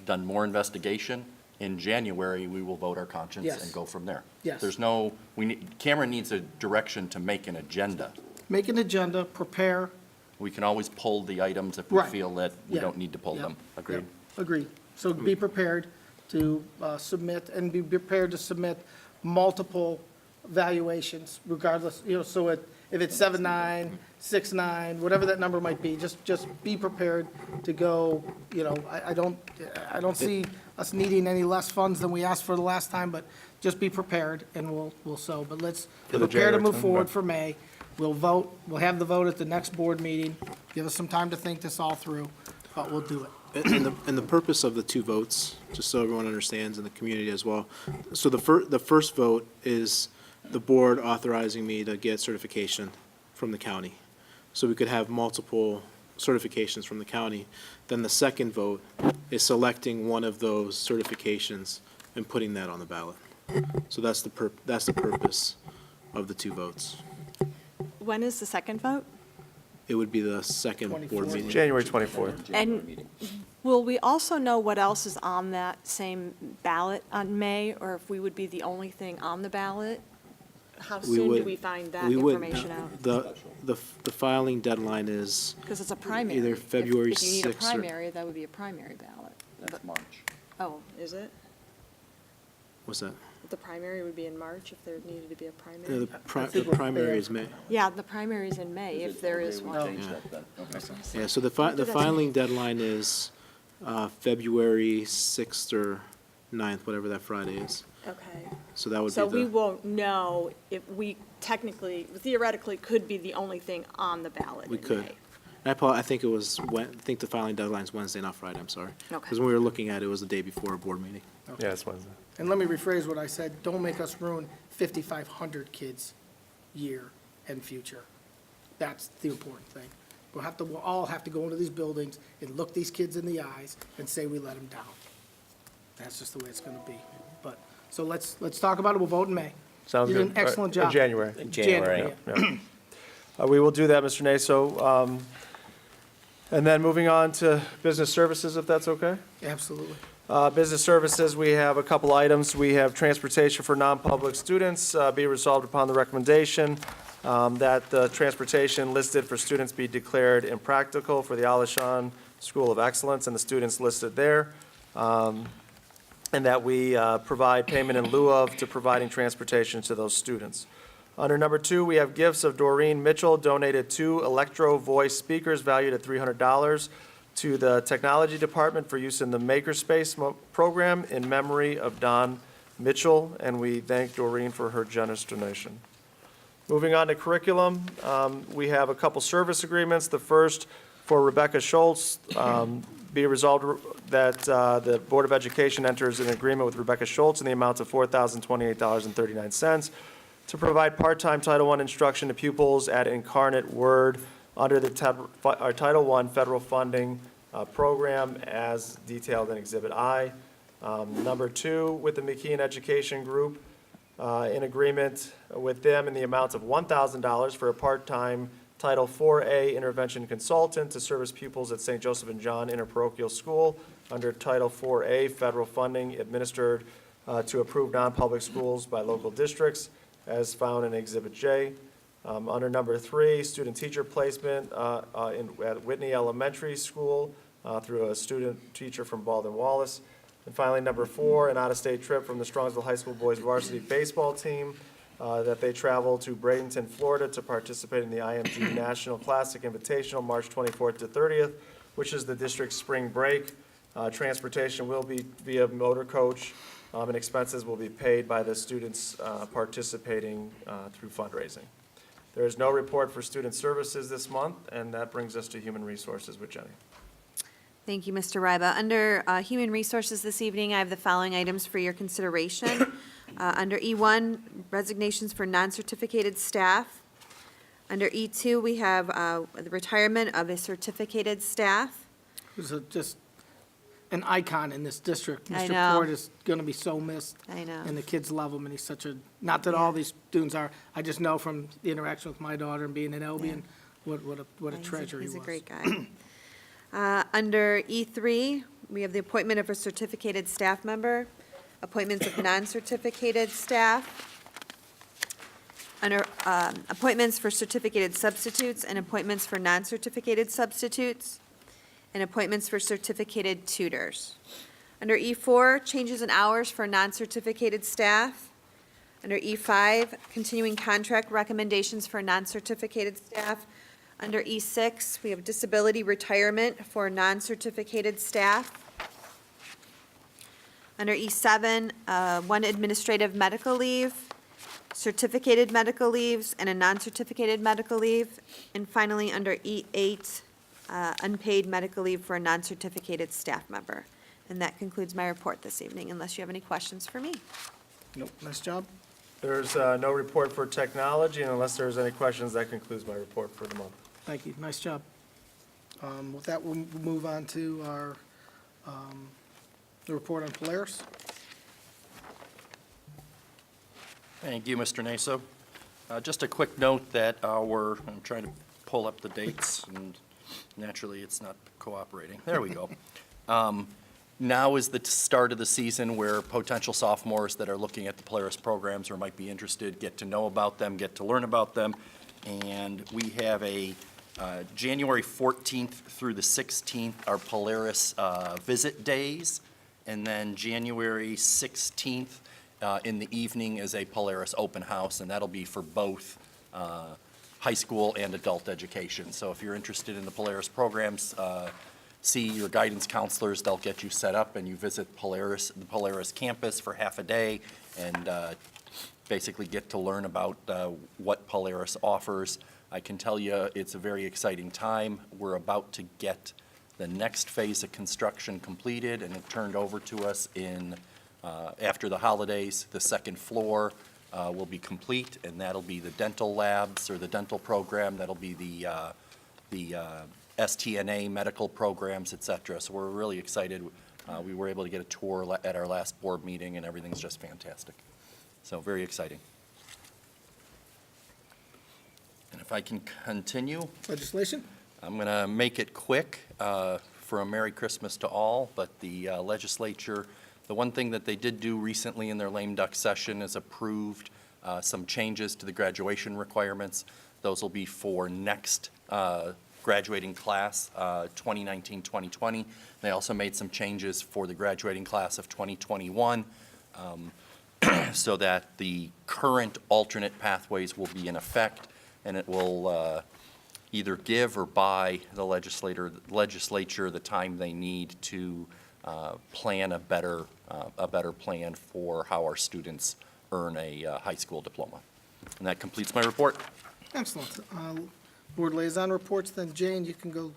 done more investigation, in January, we will vote our conscience Yes. and go from there. Yes. There's no, Cameron needs a direction to make an agenda. Make an agenda, prepare. We can always pull the items if we Right. feel that we Yeah. don't need to pull Yeah. them. Agreed. Yep, agreed. So be prepared to submit, and be prepared to submit multiple valuations regardless, so if it's 7.9, 6.9, whatever that number might be, just be prepared to go, I don't see us needing any less funds than we asked for the last time, but just be prepared and we'll sow. But let's For the prepare to January move time, forward right. for May. We'll vote, we'll have the vote at the next board meeting. Give us some time to think this all through, but we'll do it. And the purpose of the 2 votes, just so everyone understands in the community as well. So the first vote is the board authorizing me to get certification from the county. So we could have multiple certifications from the county. Then the second vote is selecting one of those certifications and putting that on the ballot. So that's the purpose of the 2 votes. When is the second vote? It would be the second board 24th. meeting. January 24th. And will we also know what else is on that same ballot on May, or if we would be the only thing on the ballot? How We soon do would- we find that we would- information out? The filing deadline is Because it's a primary. either February If you need a 6th or. primary, that would be a primary ballot. That's March. Oh, is it? What's that? The primary would be in March if there needed to be a The primary? the primary is May. Yeah, the primary is in May, if there is one. Yeah, so the filing deadline is February 6th or 9th, whatever that Friday is. Okay. So that would be So we the, won't know if we theoretically could be the only thing on the ballot we in could. May. I think I think the filing deadline is Wednesday, not Friday, I'm sorry. Okay. Because when we were looking at it, it was the day before a board meeting. Yeah, it's Wednesday. And let me rephrase what I said, don't make us ruin 5,500 kids' year and future. That's the important thing. We'll all have to go into these buildings and look these kids in the eyes and say we let them down. That's just the way it's gonna be. But, so let's talk about it, we'll vote in May. Sounds You good. did an excellent job. January. January. yeah. We will do that, Mr. Naso. And then moving on to business services, if that's okay? Absolutely. Business services, we have a couple items. We have transportation for non-public students. Be resolved upon the recommendation that the transportation listed for students be declared impractical for the Alishan School of Excellence and the students listed there. And that we provide payment in lieu of to providing transportation to those students. Under number 2, we have gifts of Doreen Mitchell, donated 2 Electro Voice speakers valued at $300 to the Technology Department for use in the Makerspace program in memory of Don Mitchell, and we thank Doreen for her generous donation. Moving on to curriculum, we have a couple service agreements. The first for Rebecca Schultz, be resolved that the Board of Education enters an agreement with Rebecca Schultz in the amount of $4,028.39 to provide part-time Title I instruction to pupils at Incarnate Word under the Title I federal funding program as detailed in Exhibit I. Number two, with the McKeon Education Group, in agreement with them in the amount of $1,000 for a part-time Title IV-A intervention consultant to service pupils at St. Joseph and John Interparochial School under Title IV-A federal funding administered to approved non-public schools by local districts as found in Exhibit J. Under number three, student-teacher placement at Whitney Elementary School through a student teacher from Baldwin Wallace. And finally, number four, an out-of-state trip from the Strongsville High School boys varsity baseball team that they travel to Bradenton, Florida to participate in the IMG National Classic Invitational, March 24th to 30th, which is the district's spring break. Transportation will be via motor coach, and expenses will be paid by the students participating through fundraising. There is no report for student services this month, and that brings us to human resources with Jenny. Thank you, Mr. Ryba. Under Human Resources this evening, I have the following items for your consideration. Under E1, resignations for non-certificated staff. Under E2, we have the retirement of a certificated staff. Who's just an icon in this district. I Mr. know. Port is going to be so missed. I know. And the kids love him, and he's such a, not that all these students are, I just know from the interaction with my daughter and being in Albion, what a treasure he was. He's a great guy. Under E3, we have the appointment of a certificated staff member, appointments of non-certificated staff. Under appointments for certificated substitutes and appointments for non-certificated substitutes, and appointments for certificated tutors. Under E4, changes in hours for non-certificated staff. Under E5, continuing contract recommendations for non-certificated staff. Under E6, we have disability retirement for non-certificated staff. Under E7, one administrative medical leave, certificated medical leaves, and a non-certificated medical leave. And finally, under E8, unpaid medical leave for a non-certificated staff member. And that concludes my report this evening, unless you have any questions for me. Nope, nice job. There's no report for technology, and unless there's any questions, that concludes my report for the month. Thank you, nice job. With that, we'll move on to our, the report on Polaris. Thank you, Mr. Naso. Just a quick note that I'm trying to pull up the dates, and naturally, it's not cooperating. There we go. Now is the start of the season where potential sophomores that are looking at the Polaris programs or might be interested get to know about them, get to learn about them. And we have a January 14th through the 16th are Polaris visit days. And then January 16th in the evening is a Polaris open house, and that'll be for both high school and adult education. So if you're interested in the Polaris programs, see your guidance counselors. They'll get you set up, and you visit the Polaris campus for half a day and basically get to learn about what Polaris offers. I can tell you it's a very exciting time. We're about to get the next phase of construction completed and it turned over to us in after the holidays. The second floor will be complete, and that'll be the dental labs or the dental program. That'll be the STNA medical programs, et cetera. So we're really excited. We were able to get a tour at our last board meeting, and everything's just fantastic. So very exciting. And if I can continue. Legislation? I'm going to make it quick for a Merry Christmas to all, but the legislature, the one thing that they did do recently in their lame duck session is approved some changes to the graduation requirements. Those will be for next graduating class, 2019-2020. They also made some changes for the graduating class of 2021 so that the current alternate pathways will be in effect, and it will either give or buy the legislature the time they need to plan a better plan for how our students earn a high school diploma. And that completes my report. Excellent. Board liaison reports, then Jane, you can go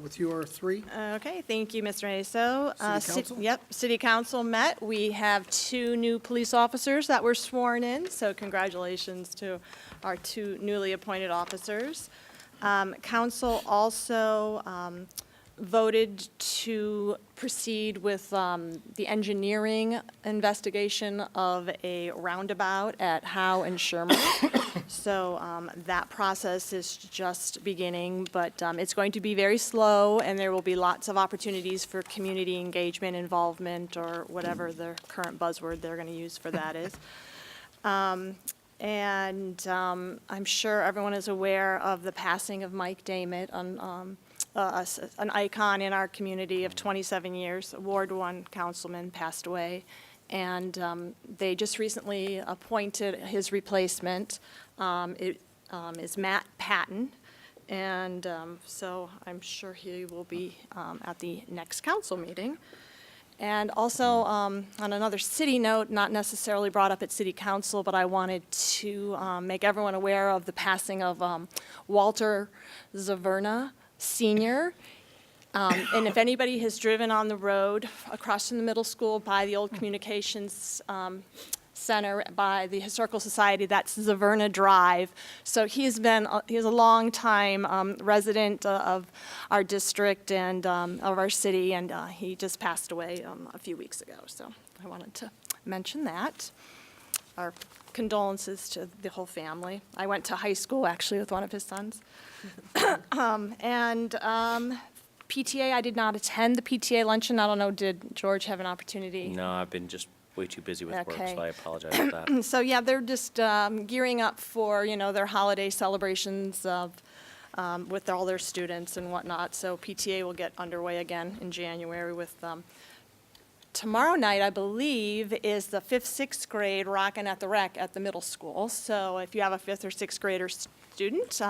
with your 3. Okay, thank you, Mr. Naso. City Council? Yep, City Council met. We have 2 new police officers that were sworn in, so congratulations to our 2 newly appointed officers. Council also voted to proceed with the engineering investigation of a roundabout at Howe and Sherman. So that process is just beginning, but it's going to be very slow, and there will be lots of opportunities for community engagement, involvement, or whatever the current buzzword they're going to use for that is. And I'm sure everyone is aware of the passing of Mike Damon, an icon in our community of 27 years. A Ward 1 councilman passed away, and they just recently appointed his replacement. It is Matt Patton, and so I'm sure he will be at the next council meeting. And also, on another city note, not necessarily brought up at city council, but I wanted to make everyone aware of the passing of Walter Zaverna Sr. And if anybody has driven on the road across from the middle school by the old communications center by the Historical Society, that's Zaverna Drive. So he's a long time resident of our district and of our city, and he just passed away a few weeks ago. So I wanted to mention that. Our condolences to the whole family. I went to high school actually with one of his sons. And PTA, I did not attend the PTA luncheon. I don't know, did George have an opportunity? No, I've been just way too busy with work, Okay. so I apologize for that. So, yeah, they're just gearing up for, their holiday celebrations of, with all their students and whatnot. So PTA will get underway again in January with tomorrow night, I believe, is the 5th, 6th grade Rockin' at the Rec at the middle school. So if you have a 5th or 6th grader student,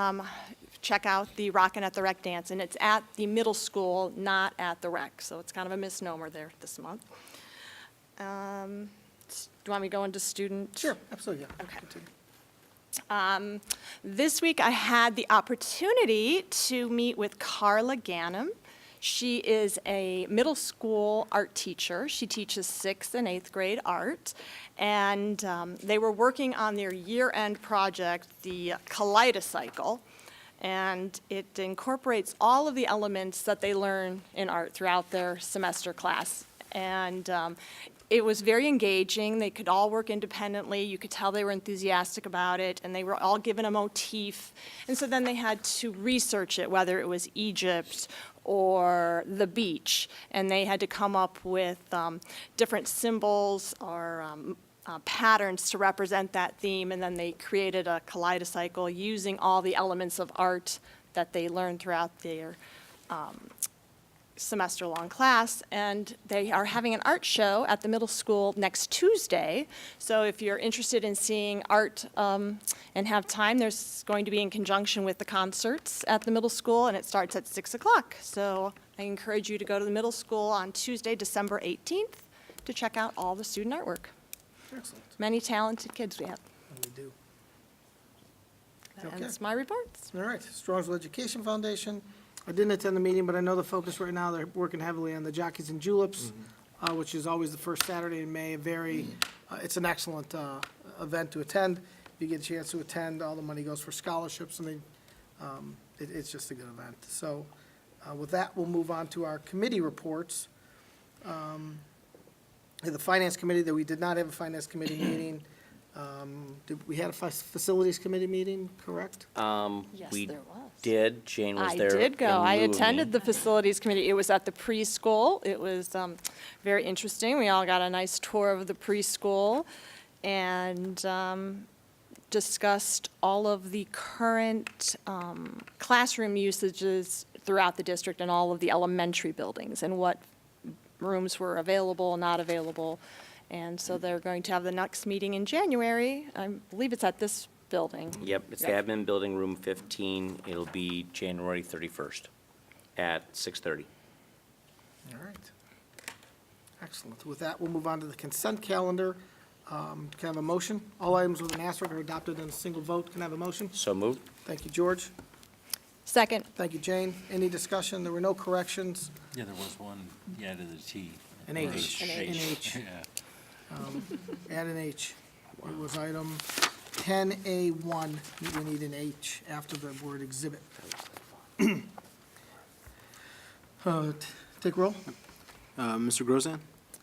check out the Rockin' at the Rec dance. And it's at the middle school, not at the rec. So it's kind of a misnomer there this month. Do you want me to go into student? Sure, absolutely, yeah. Okay. Continue. This week, I had the opportunity to meet with Carla Ganem. She is a middle school art teacher. She teaches 6th and 8th grade art. And they were working on their year-end project, the Kaleidocycle. And it incorporates all of the elements that they learn in art throughout their semester class. And it was very engaging. They could all work independently. You could tell they were enthusiastic about it, and they were all given a motif. And so then they had to research it, whether it was Egypt or the beach, and they had to come up with different symbols or patterns to represent that theme, and then they created a kaleidocycle using all the elements of art that they learned throughout their semester-long class, and they are having an art show at the middle school next Tuesday. So if you're interested in seeing art and have time, there's going to be in conjunction with the concerts at the middle school, and it starts at 6 o'clock. So I encourage you to go to the middle school on Tuesday, December 18th, to check out all the student artwork. Excellent. Many talented kids we have. We do. And that's my reports. All right, Strongsville Education Foundation. I didn't attend the meeting, but I know the focus right now, they're working heavily on the Jockeys and Juleps, which is always the first Saturday in May. It's an excellent event to attend. If you get a chance to attend, all the money goes for scholarships, and it's just a good event. So with that, we'll move on to our committee reports. The Finance Committee, that we did not have a Finance Committee meeting. We had a Facilities Committee meeting, correct? Yes, We there was. did. Jane was there. I did go. in I lieu of me. attended the Facilities Committee. It was at the preschool. It was very interesting. We all got a nice tour of the preschool and discussed all of the current classroom usages throughout the district and all of the elementary buildings and what rooms were available, not available. And so they're going to have the next meeting in January. I believe it's at this building. Yep, it's the admin building, room 15. It'll be January 31st at 6:30. All right. Excellent. With that, we'll move on to the consent calendar. Can I have a motion? All items with an asterisk are adopted in a single vote. Can I have a motion? So moved. Thank you, George. Second. Thank you, Jane. Any discussion? There were no corrections. Yeah, there was one, yeah, to the T. An Or H. An H. Yeah. Add an H. It was item 10A1. We need an H after the word exhibit. Take roll. Mr. Grozan?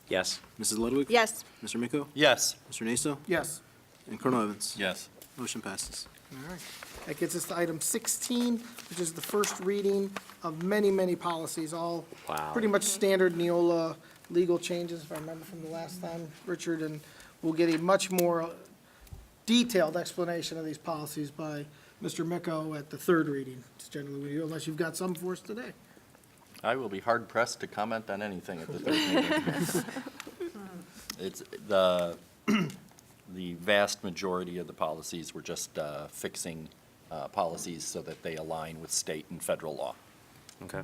Yes. Mrs. Ludwig? Yes. Mr. Miko? Yes. Mr. Naso? Yes. And Colonel Evans? Yes. Motion passes. All right. That gets us to item 16, which is the first reading of many, many policies, all Wow. pretty much standard Neola legal changes, if I remember from the last time, Richard, and we'll get a much more detailed explanation of these policies by Mr. Miko at the third reading. It's generally what we do, unless you've got some for us today. I will be hard pressed to comment on anything at the third meeting. It's the vast majority of the policies were just fixing policies so that they align with state and federal law. Okay.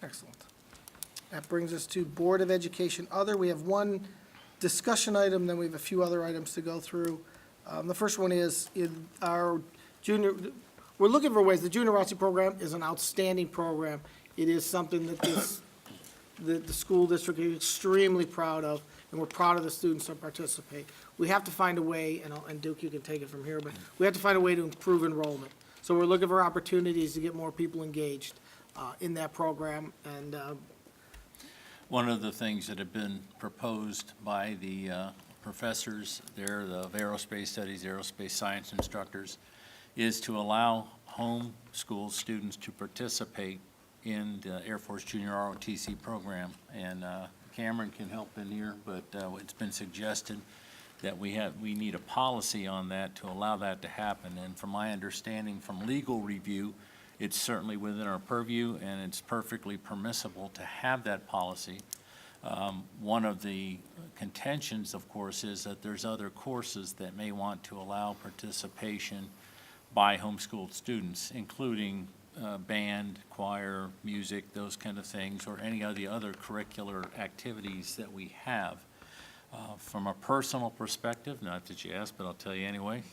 Excellent. That brings us to Board of Education Other. We have one discussion item, then we have a few other items to go through. The first one is in our junior, we're looking for ways, the junior ROTC program is an outstanding program. It is something that the school district is extremely proud of, and we're proud of the students that participate. We have to find a way, and Duke, you can take it from here, but we have to find a way to improve enrollment. So we're looking for opportunities to get more people engaged in that program, and One of the things that have been proposed by the professors there, of aerospace studies, aerospace science instructors, is to allow homeschool students to participate in the Air Force Junior ROTC program. And Cameron can help in here, but it's been suggested that we need a policy on that to allow that to happen. And from my understanding from legal review, it's certainly within our purview, and it's perfectly permissible to have that policy. One of the contentions, of course, is that there's other courses that may want to allow participation by homeschooled students, including band, choir, music, those kind of things, or any of the other curricular activities that we have. From a personal perspective, not that you asked, but I'll tell you anyway,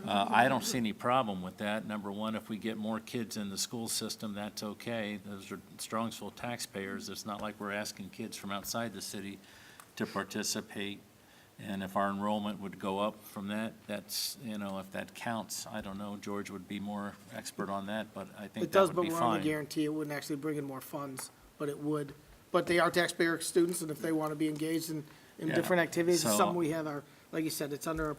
I don't see any problem with that. Number one, if we get more kids in the school system, that's okay. Those are Strongsville taxpayers. It's not like we're asking kids from outside the city to participate. And if our enrollment would go up from that, that's, if that counts, I don't know, George would be more expert on that, but I think it that does, would but be we're on the fine. guarantee it wouldn't actually bring in more funds, but it would. But they are taxpayer students, and if they want to be engaged in Yeah, different activities, it's so- something we have like you said, it's under,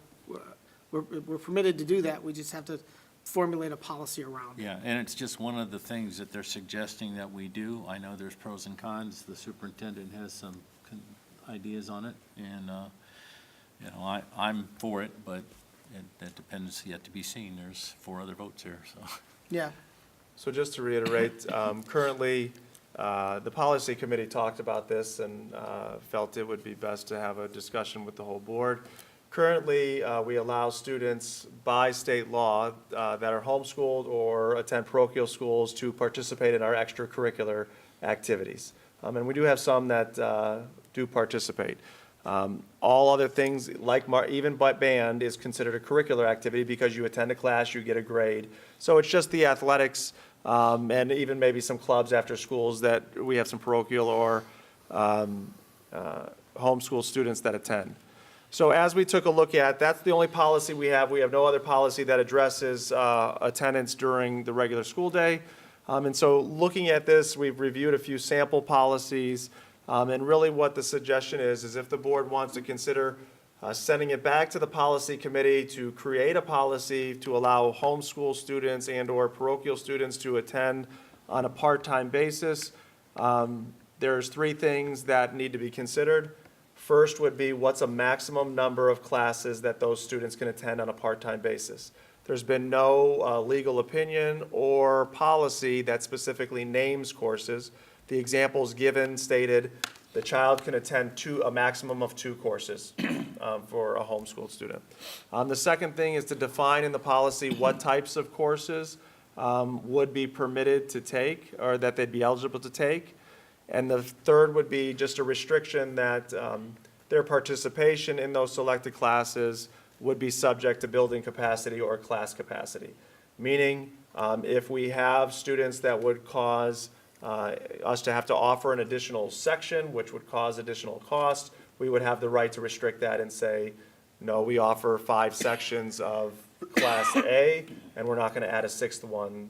we're permitted to do that, we just have to formulate a policy around it. Yeah, and it's just one of the things that they're suggesting that we do. I know there's pros and cons. The superintendent has some ideas on it, and, I'm for it, but that depends, yet to be seen. There's 4 other votes here, so. Yeah, So just to reiterate, currently, the policy committee talked about this and felt it would be best to have a discussion with the whole board. Currently, we allow students by state law that are homeschooled or attend parochial schools to participate in our extracurricular activities. And we do have some that do participate. All other things, like even band, is considered a curricular activity because you attend a class, you get a grade. So it's just the athletics and even maybe some clubs after schools that we have some parochial or homeschool students that attend. So as we took a look at, that's the only policy we have. We have no other policy that addresses attendance during the regular school day. And so looking at this, we've reviewed a few sample policies. And really what the suggestion is if the board wants to consider sending it back to the policy committee to create a policy to allow homeschool students and/or parochial students to attend on a part-time basis, there's 3 things that need to be considered. First would be what's a maximum number of classes that those students can attend on a part-time basis. There's been no legal opinion or policy that specifically names courses. The examples given stated the child can attend a maximum of 2 courses for a homeschooled student. The second thing is to define in the policy what types of courses would be permitted to take, or that they'd be eligible to take. And the third would be just a restriction that their participation in those selected classes would be subject to building capacity or class capacity. Meaning, if we have students that would cause us to have to offer an additional section, which would cause additional cost, we would have the right to restrict that and say, no, we offer 5 sections of Class A, and we're not going to add a 6th one,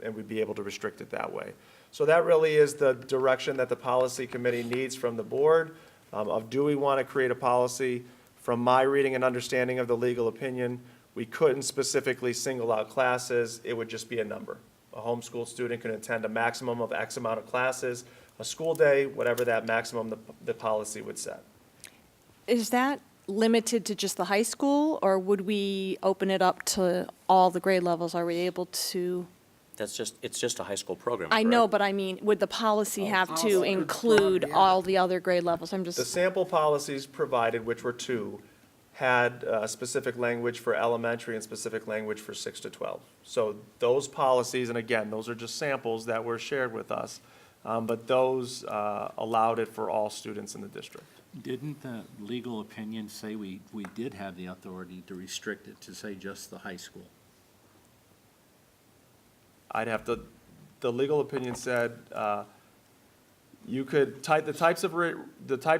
and we'd be able to restrict it that way. So that really is the direction that the policy committee needs from the board, of do we want to create a policy? From my reading and understanding of the legal opinion, we couldn't specifically single out classes, it would just be a number. A homeschool student can attend a maximum of X amount of classes, a school day, whatever that maximum the policy would set. Is that limited to just the high school, or would we open it up to all the grade levels? Are we able to? It's just a high school program, I know, correct? but I mean, would the policy have to policy could include plug, yeah. all the other grade levels? I'm The just, sample policies provided, which were 2, had specific language for elementary and specific language for 6 to 12. So those policies, and again, those are just samples that were shared with us, but those allowed it for all students in the district. Didn't the legal opinion say we did have the authority to restrict it to say just the high school? I'd have to, the legal opinion said, you could type, the types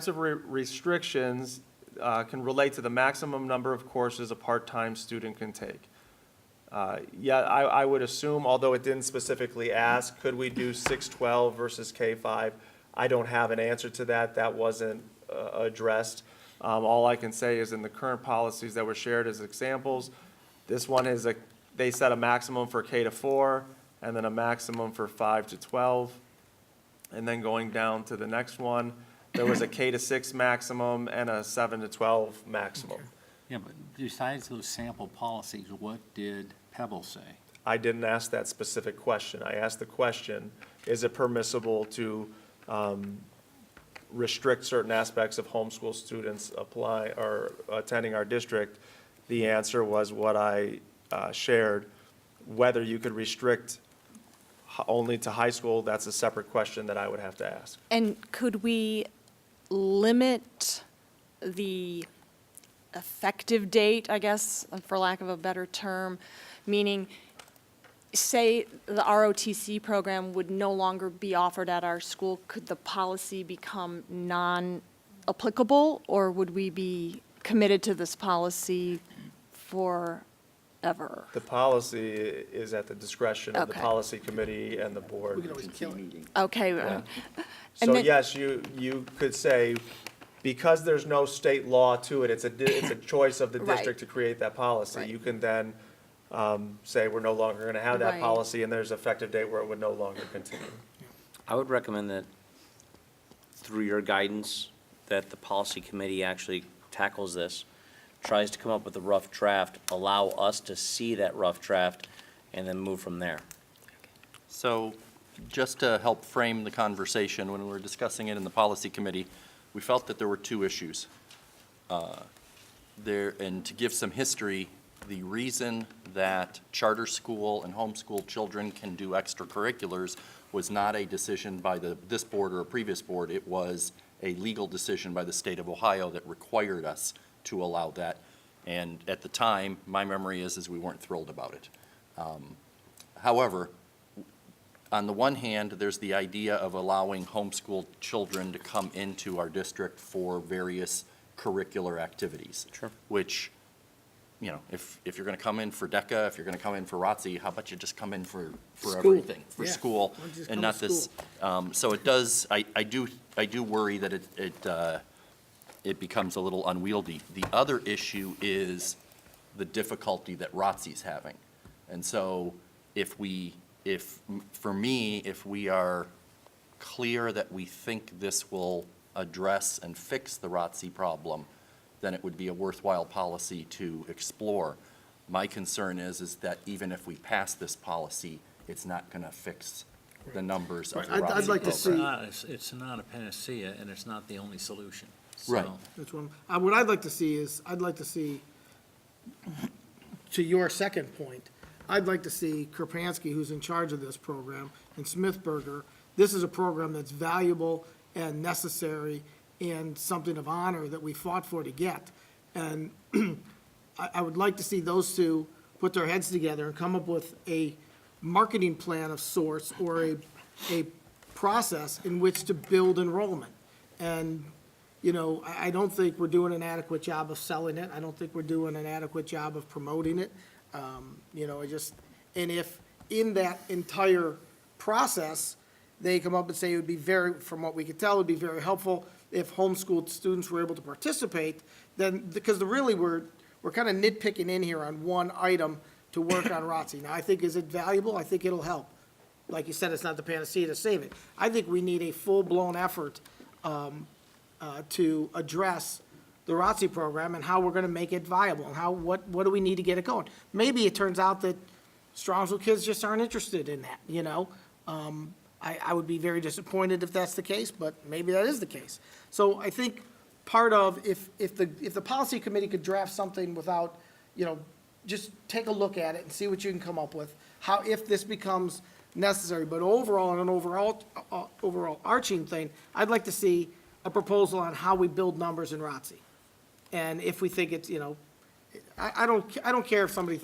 of restrictions can relate to the maximum number of courses a part-time student can take. Yeah, I would assume, although it didn't specifically ask, could we do 612 versus K5? I don't have an answer to that. That wasn't addressed. All I can say is in the current policies that were shared as examples, this one is they set a maximum for K to 4, and then a maximum for 5 to 12. And then going down to the next one, there was a K to 6 maximum and a 7 to 12 maximum. Yeah, but besides those sample policies, what did Pebble say? I didn't ask that specific question. I asked the question, is it permissible to restrict certain aspects of homeschool students apply or attending our district? The answer was what I shared. Whether you could restrict only to high school, that's a separate question that I would have to ask. and could we limit the effective date, I guess, for lack of a better term? Meaning, say the ROTC program would no longer be offered at our school, could the policy become non-applicable, or would we be committed to this policy forever? The policy is at the discretion of the Okay. policy committee and the board. We can always kill it. Okay. Yeah. And So then- yes, you could say, because there's no state law to it, it's a choice of the Right. district to create that policy. Right. You can then say, we're no longer going to have that Right. policy, and there's an effective date where it would no longer continue. I would recommend that through your guidance, that the policy committee actually tackles this, tries to come up with a rough draft, allow us to see that rough draft, and then move from there. So just to help frame the conversation, when we were discussing it in the policy committee, we felt that there were 2 issues. And to give some history, the reason that charter school and homeschool children can do extracurriculars was not a decision by this board or a previous board. It was a legal decision by the state of Ohio that required us to allow that. And at the time, my memory is we weren't thrilled about it. However, on the one hand, there's the idea of allowing homeschool children to come into our district for various curricular activities. Sure. Which, you know, if you're going to come in for DECA, if you're going to come in for ROTC, how about you just come in for School. everything, for Yeah. school, Why don't you just and come not to this. So it does. I do worry that it becomes a little unwieldy. The other issue is the difficulty that ROTC's having, and so if we are clear that we think this will address and fix the ROTC problem, then it would be a worthwhile policy to explore. My concern is that even if we pass this policy, it's not going to fix the numbers of Right, the I'd ROTC like to program. see- It's not a panacea, and it's not the only solution. Right. So, That's what I'd like to see is, I'd like to see, to your second point, I'd like to see Kerpansky, who's in charge of this program, and Smithburger, this is a program that's valuable and necessary and something of honor that we fought for to get. And I would like to see those two put their heads together and come up with a marketing plan of sorts or a process in which to build enrollment. And, you know, I don't think we're doing an adequate job of selling it. I don't think we're doing an adequate job of promoting it. You know, and if in that entire process, they come up and say it would be very, from what we could tell, it would be very helpful if homeschooled students were able to participate, then, because really we're kind of nitpicking in here on one item to work on ROTC. Now, I think, is it valuable? I think it'll help. Like you said, it's not the panacea to save it. I think we need a full-blown effort to address the ROTC program and how we're going to make it viable and what do we need to get it going. Maybe it turns out that Strongsville kids just aren't interested in that, you know? I would be very disappointed if that's the case, but maybe that is the case. So I think part of, if the policy committee could draft something without, you know, just take a look at it and see what you can come up with, how, if this becomes necessary. But overall, on an overall arching thing, I'd like to see a proposal on how we build numbers in ROTC. And if we think it's, you know, I don't care if somebody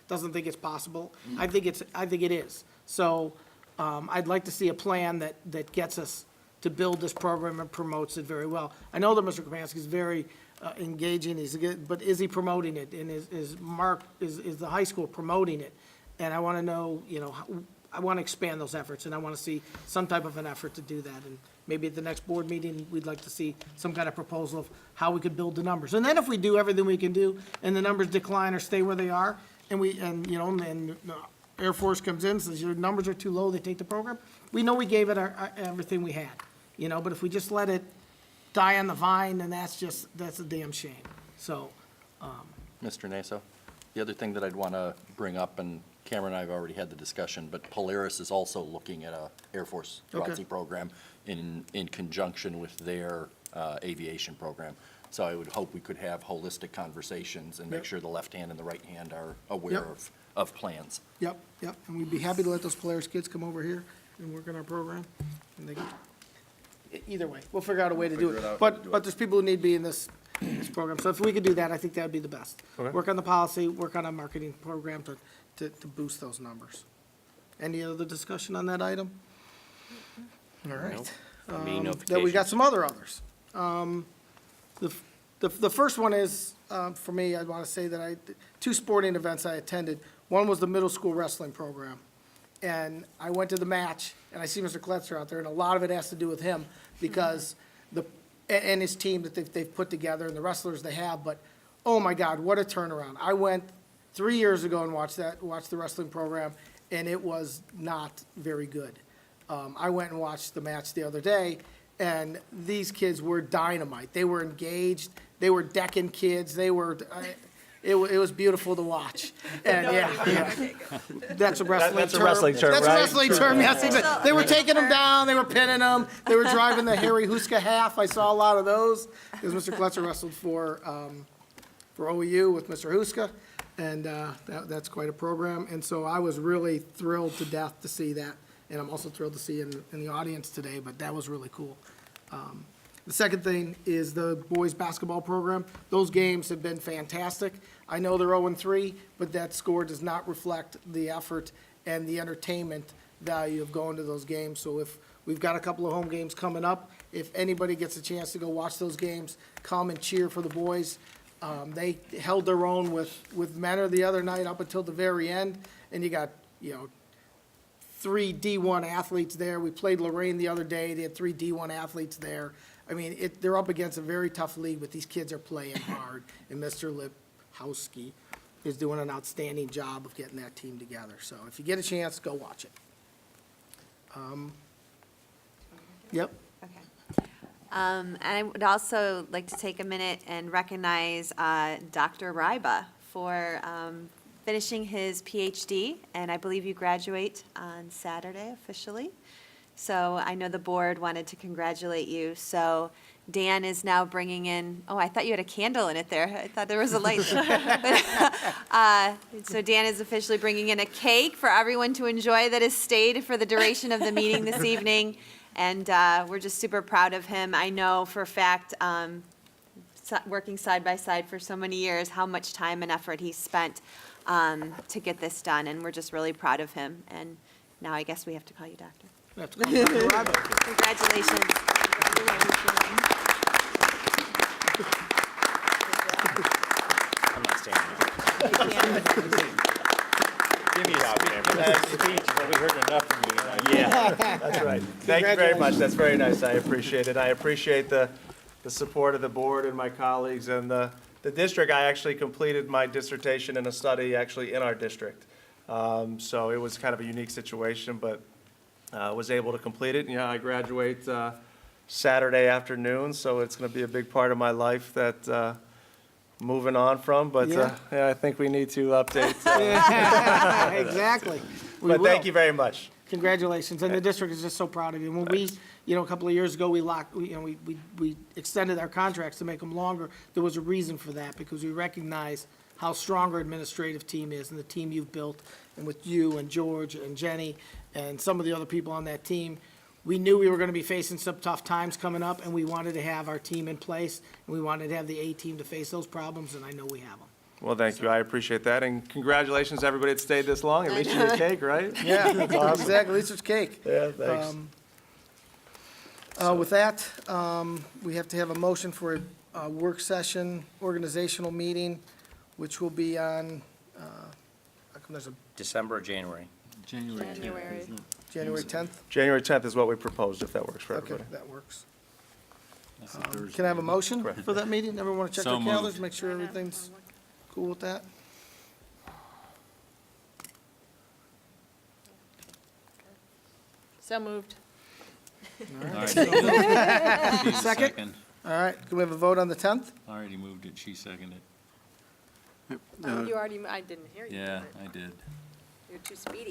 doesn't think it's possible. I think it is. So, I'd like to see a plan that gets us to build this program and promotes it very well. I know that Mr. Krapansky is very engaging, but is he promoting it? And is the high school promoting it? And I want to know, you know, I want to expand those efforts, and I want to see some type of an effort to do that. And maybe at the next board meeting, we'd like to see some kind of proposal of how we could build the numbers. And then if we do everything we can do, and the numbers decline or stay where they are, and Air Force comes in, says your numbers are too low, they take the program, we know we gave it everything we had, you know, but if we just let it die on the vine, then that's a damn shame. So, Mr. Naso, the other thing that I'd want to bring up, and Cameron and I have already had the discussion, but Polaris is also looking at a Air Force Okay. ROTC program in conjunction with their aviation program. So I would hope we could have holistic conversations and make Yep. sure the left hand and the right hand are aware Yep. of plans. yep, and we'd be happy to let those Polaris kids come over here and work on our program. And they either way, we'll figure out a way to do Figure it it. out, But do but it. there's people who need to be in this program. So if we could do that, I think that'd be the best. Okay. Work on the policy, work on a marketing program to boost those numbers. Any other discussion on that item? All right. Nope. Meeting Then we notifications. got some other others. The first one is, for me, I want to say that two sporting events I attended. One was the middle school wrestling program. And I went to the match, and I see Mr. Kletzer out there, and a lot of it has to do with him because and his team that they've put together and the wrestlers they have. But, oh my God, what a turnaround. I went 3 years ago and watched the wrestling program, and it was not very good. I went and watched the match the other day, and these kids were dynamite. They were engaged. They were decking kids. It was beautiful to watch. And that's a wrestling term. That's a wrestling term, That's a right? wrestling term, yes. Exactly. They were taking them down. They were pinning them. They were driving the Harry Huska half. I saw a lot of those because Mr. Kletzer wrestled for OU with Mr. Huska. And that's quite a program. And so I was really thrilled to death to see that. And I'm also thrilled to see in the audience today, but that was really cool. The second thing is the boys' basketball program. Those games have been fantastic. I know they're 0-3, but that score does not reflect the effort and the entertainment value of going to those games. So if we've got a couple of home games coming up, if anybody gets a chance to go watch those games, come and cheer for the boys. They held their own with Menor the other night up until the very end, and you got, 3 D1 athletes there. We played Lorraine the other day. They had 3 D1 athletes there. I mean, they're up against a very tough league, but these kids are playing hard, and Mr. Lipowski is doing an outstanding job of getting that team together. So if you get a chance, go watch it. Yep. Okay. And I would also like to take a minute and recognize Dr. Ryba for finishing his PhD, and I believe you graduate on Saturday officially. So I know the board wanted to congratulate you. So Dan is now bringing in, oh, I thought you had a candle in it there. I thought there was a light there. So Dan is officially bringing in a cake for everyone to enjoy that has stayed for the duration of the meeting this evening. And we're just super proud of him. I know for a fact, working side by side for so many years, how much time and effort he spent to get this done. And we're just really proud of him. And now I guess we have to call you doctor. We have to call Dr. Robert. Congratulations. I'm not staying there. Give me that, We heard enough from you tonight. Yeah. That's right. Thank you very much. That's very nice. I appreciate it. I appreciate the support of the board and my colleagues and the district. I actually completed my dissertation in a study actually in our district. So it was kind of a unique situation, but was able to complete it. I graduate Saturday afternoon, so it's going to be a big part of my life that moving on from, but Yeah. I think we need to update. Exactly. We But thank will. you very much. Congratulations, and the district is just so proud of you. When we, a couple of years ago, we extended our contracts to make them longer. There was a reason for that, because we recognize how strong our administrative team is and the team you've built, and with you and George and Jenny and some of the other people on that team. We knew we were gonna be facing some tough times coming up, and we wanted to have our team in place, and we wanted to have the A-team to face those problems, and I know we have them. Well, thank you. I appreciate that, and congratulations, to everybody that stayed this long. At least you get cake, right? Yeah, exactly, at least it's cake. Yeah, thanks. With that, we have to have a motion for a work session, organizational meeting, which will be on, how come there's a December or January? January. January 10th? January 10th is what we proposed, if that works for Okay, everybody. that works. That's a Thursday. Can I have a motion for that meeting? Everyone want to check So their moved. calendars, make sure everything's cool with that? So moved. All right. She's Second? All right, can we have a vote on the 10th? I already moved it, she seconded Oh, you already, I didn't hear it. you. Yeah, I did. You're too speedy.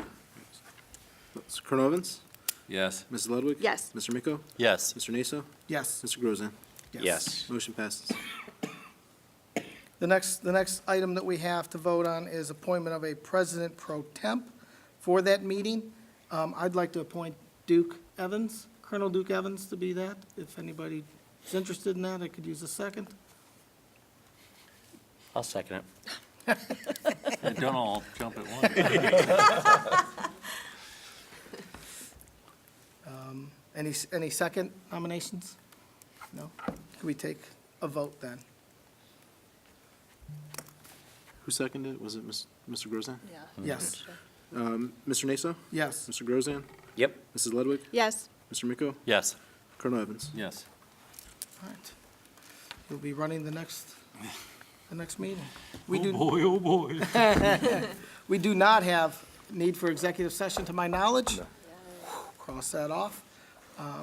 Colonel Evans? Yes. Mrs. Ludwig? Yes. Mr. Miko? Yes. Mr. Naso? Yes. Mr. Grozan? Yes. Motion passes. The next item that we have to vote on is appointment of a president pro temp for that meeting. I'd like to appoint Duke Evans, Colonel Duke Evans, to be that. If anybody is interested in that, I could use a second. I'll second it. And don't all jump at once. Any second nominations? No? Can we take a vote then? Who seconded it? Was it Mr. Grozan? Yeah. Yes. Mr. Naso? Yes. Mr. Grozan? Yep. Mrs. Ludwig? Yes. Mr. Miko? Yes. Colonel Evans? Yes. All right. You'll be running the next meeting. We do. Oh, boy. We do not have need for executive session, to my knowledge. Cross that off.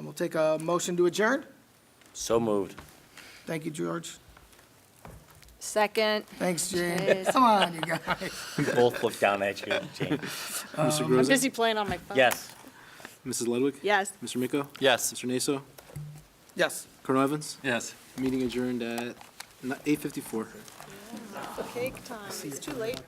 We'll take a motion to adjourn. So moved. Thank you, George. Second. Thanks, Jane. Yes. Come on, you guys. We both looked down at you, Jane. Mr. I'm Grozan? busy playing on my phone. Yes. Mrs. Ludwig? Yes. Mr. Miko? Yes. Mr. Naso? Yes. Colonel Evans? Yes. Meeting adjourned at 8:54. Cake time. It's too late.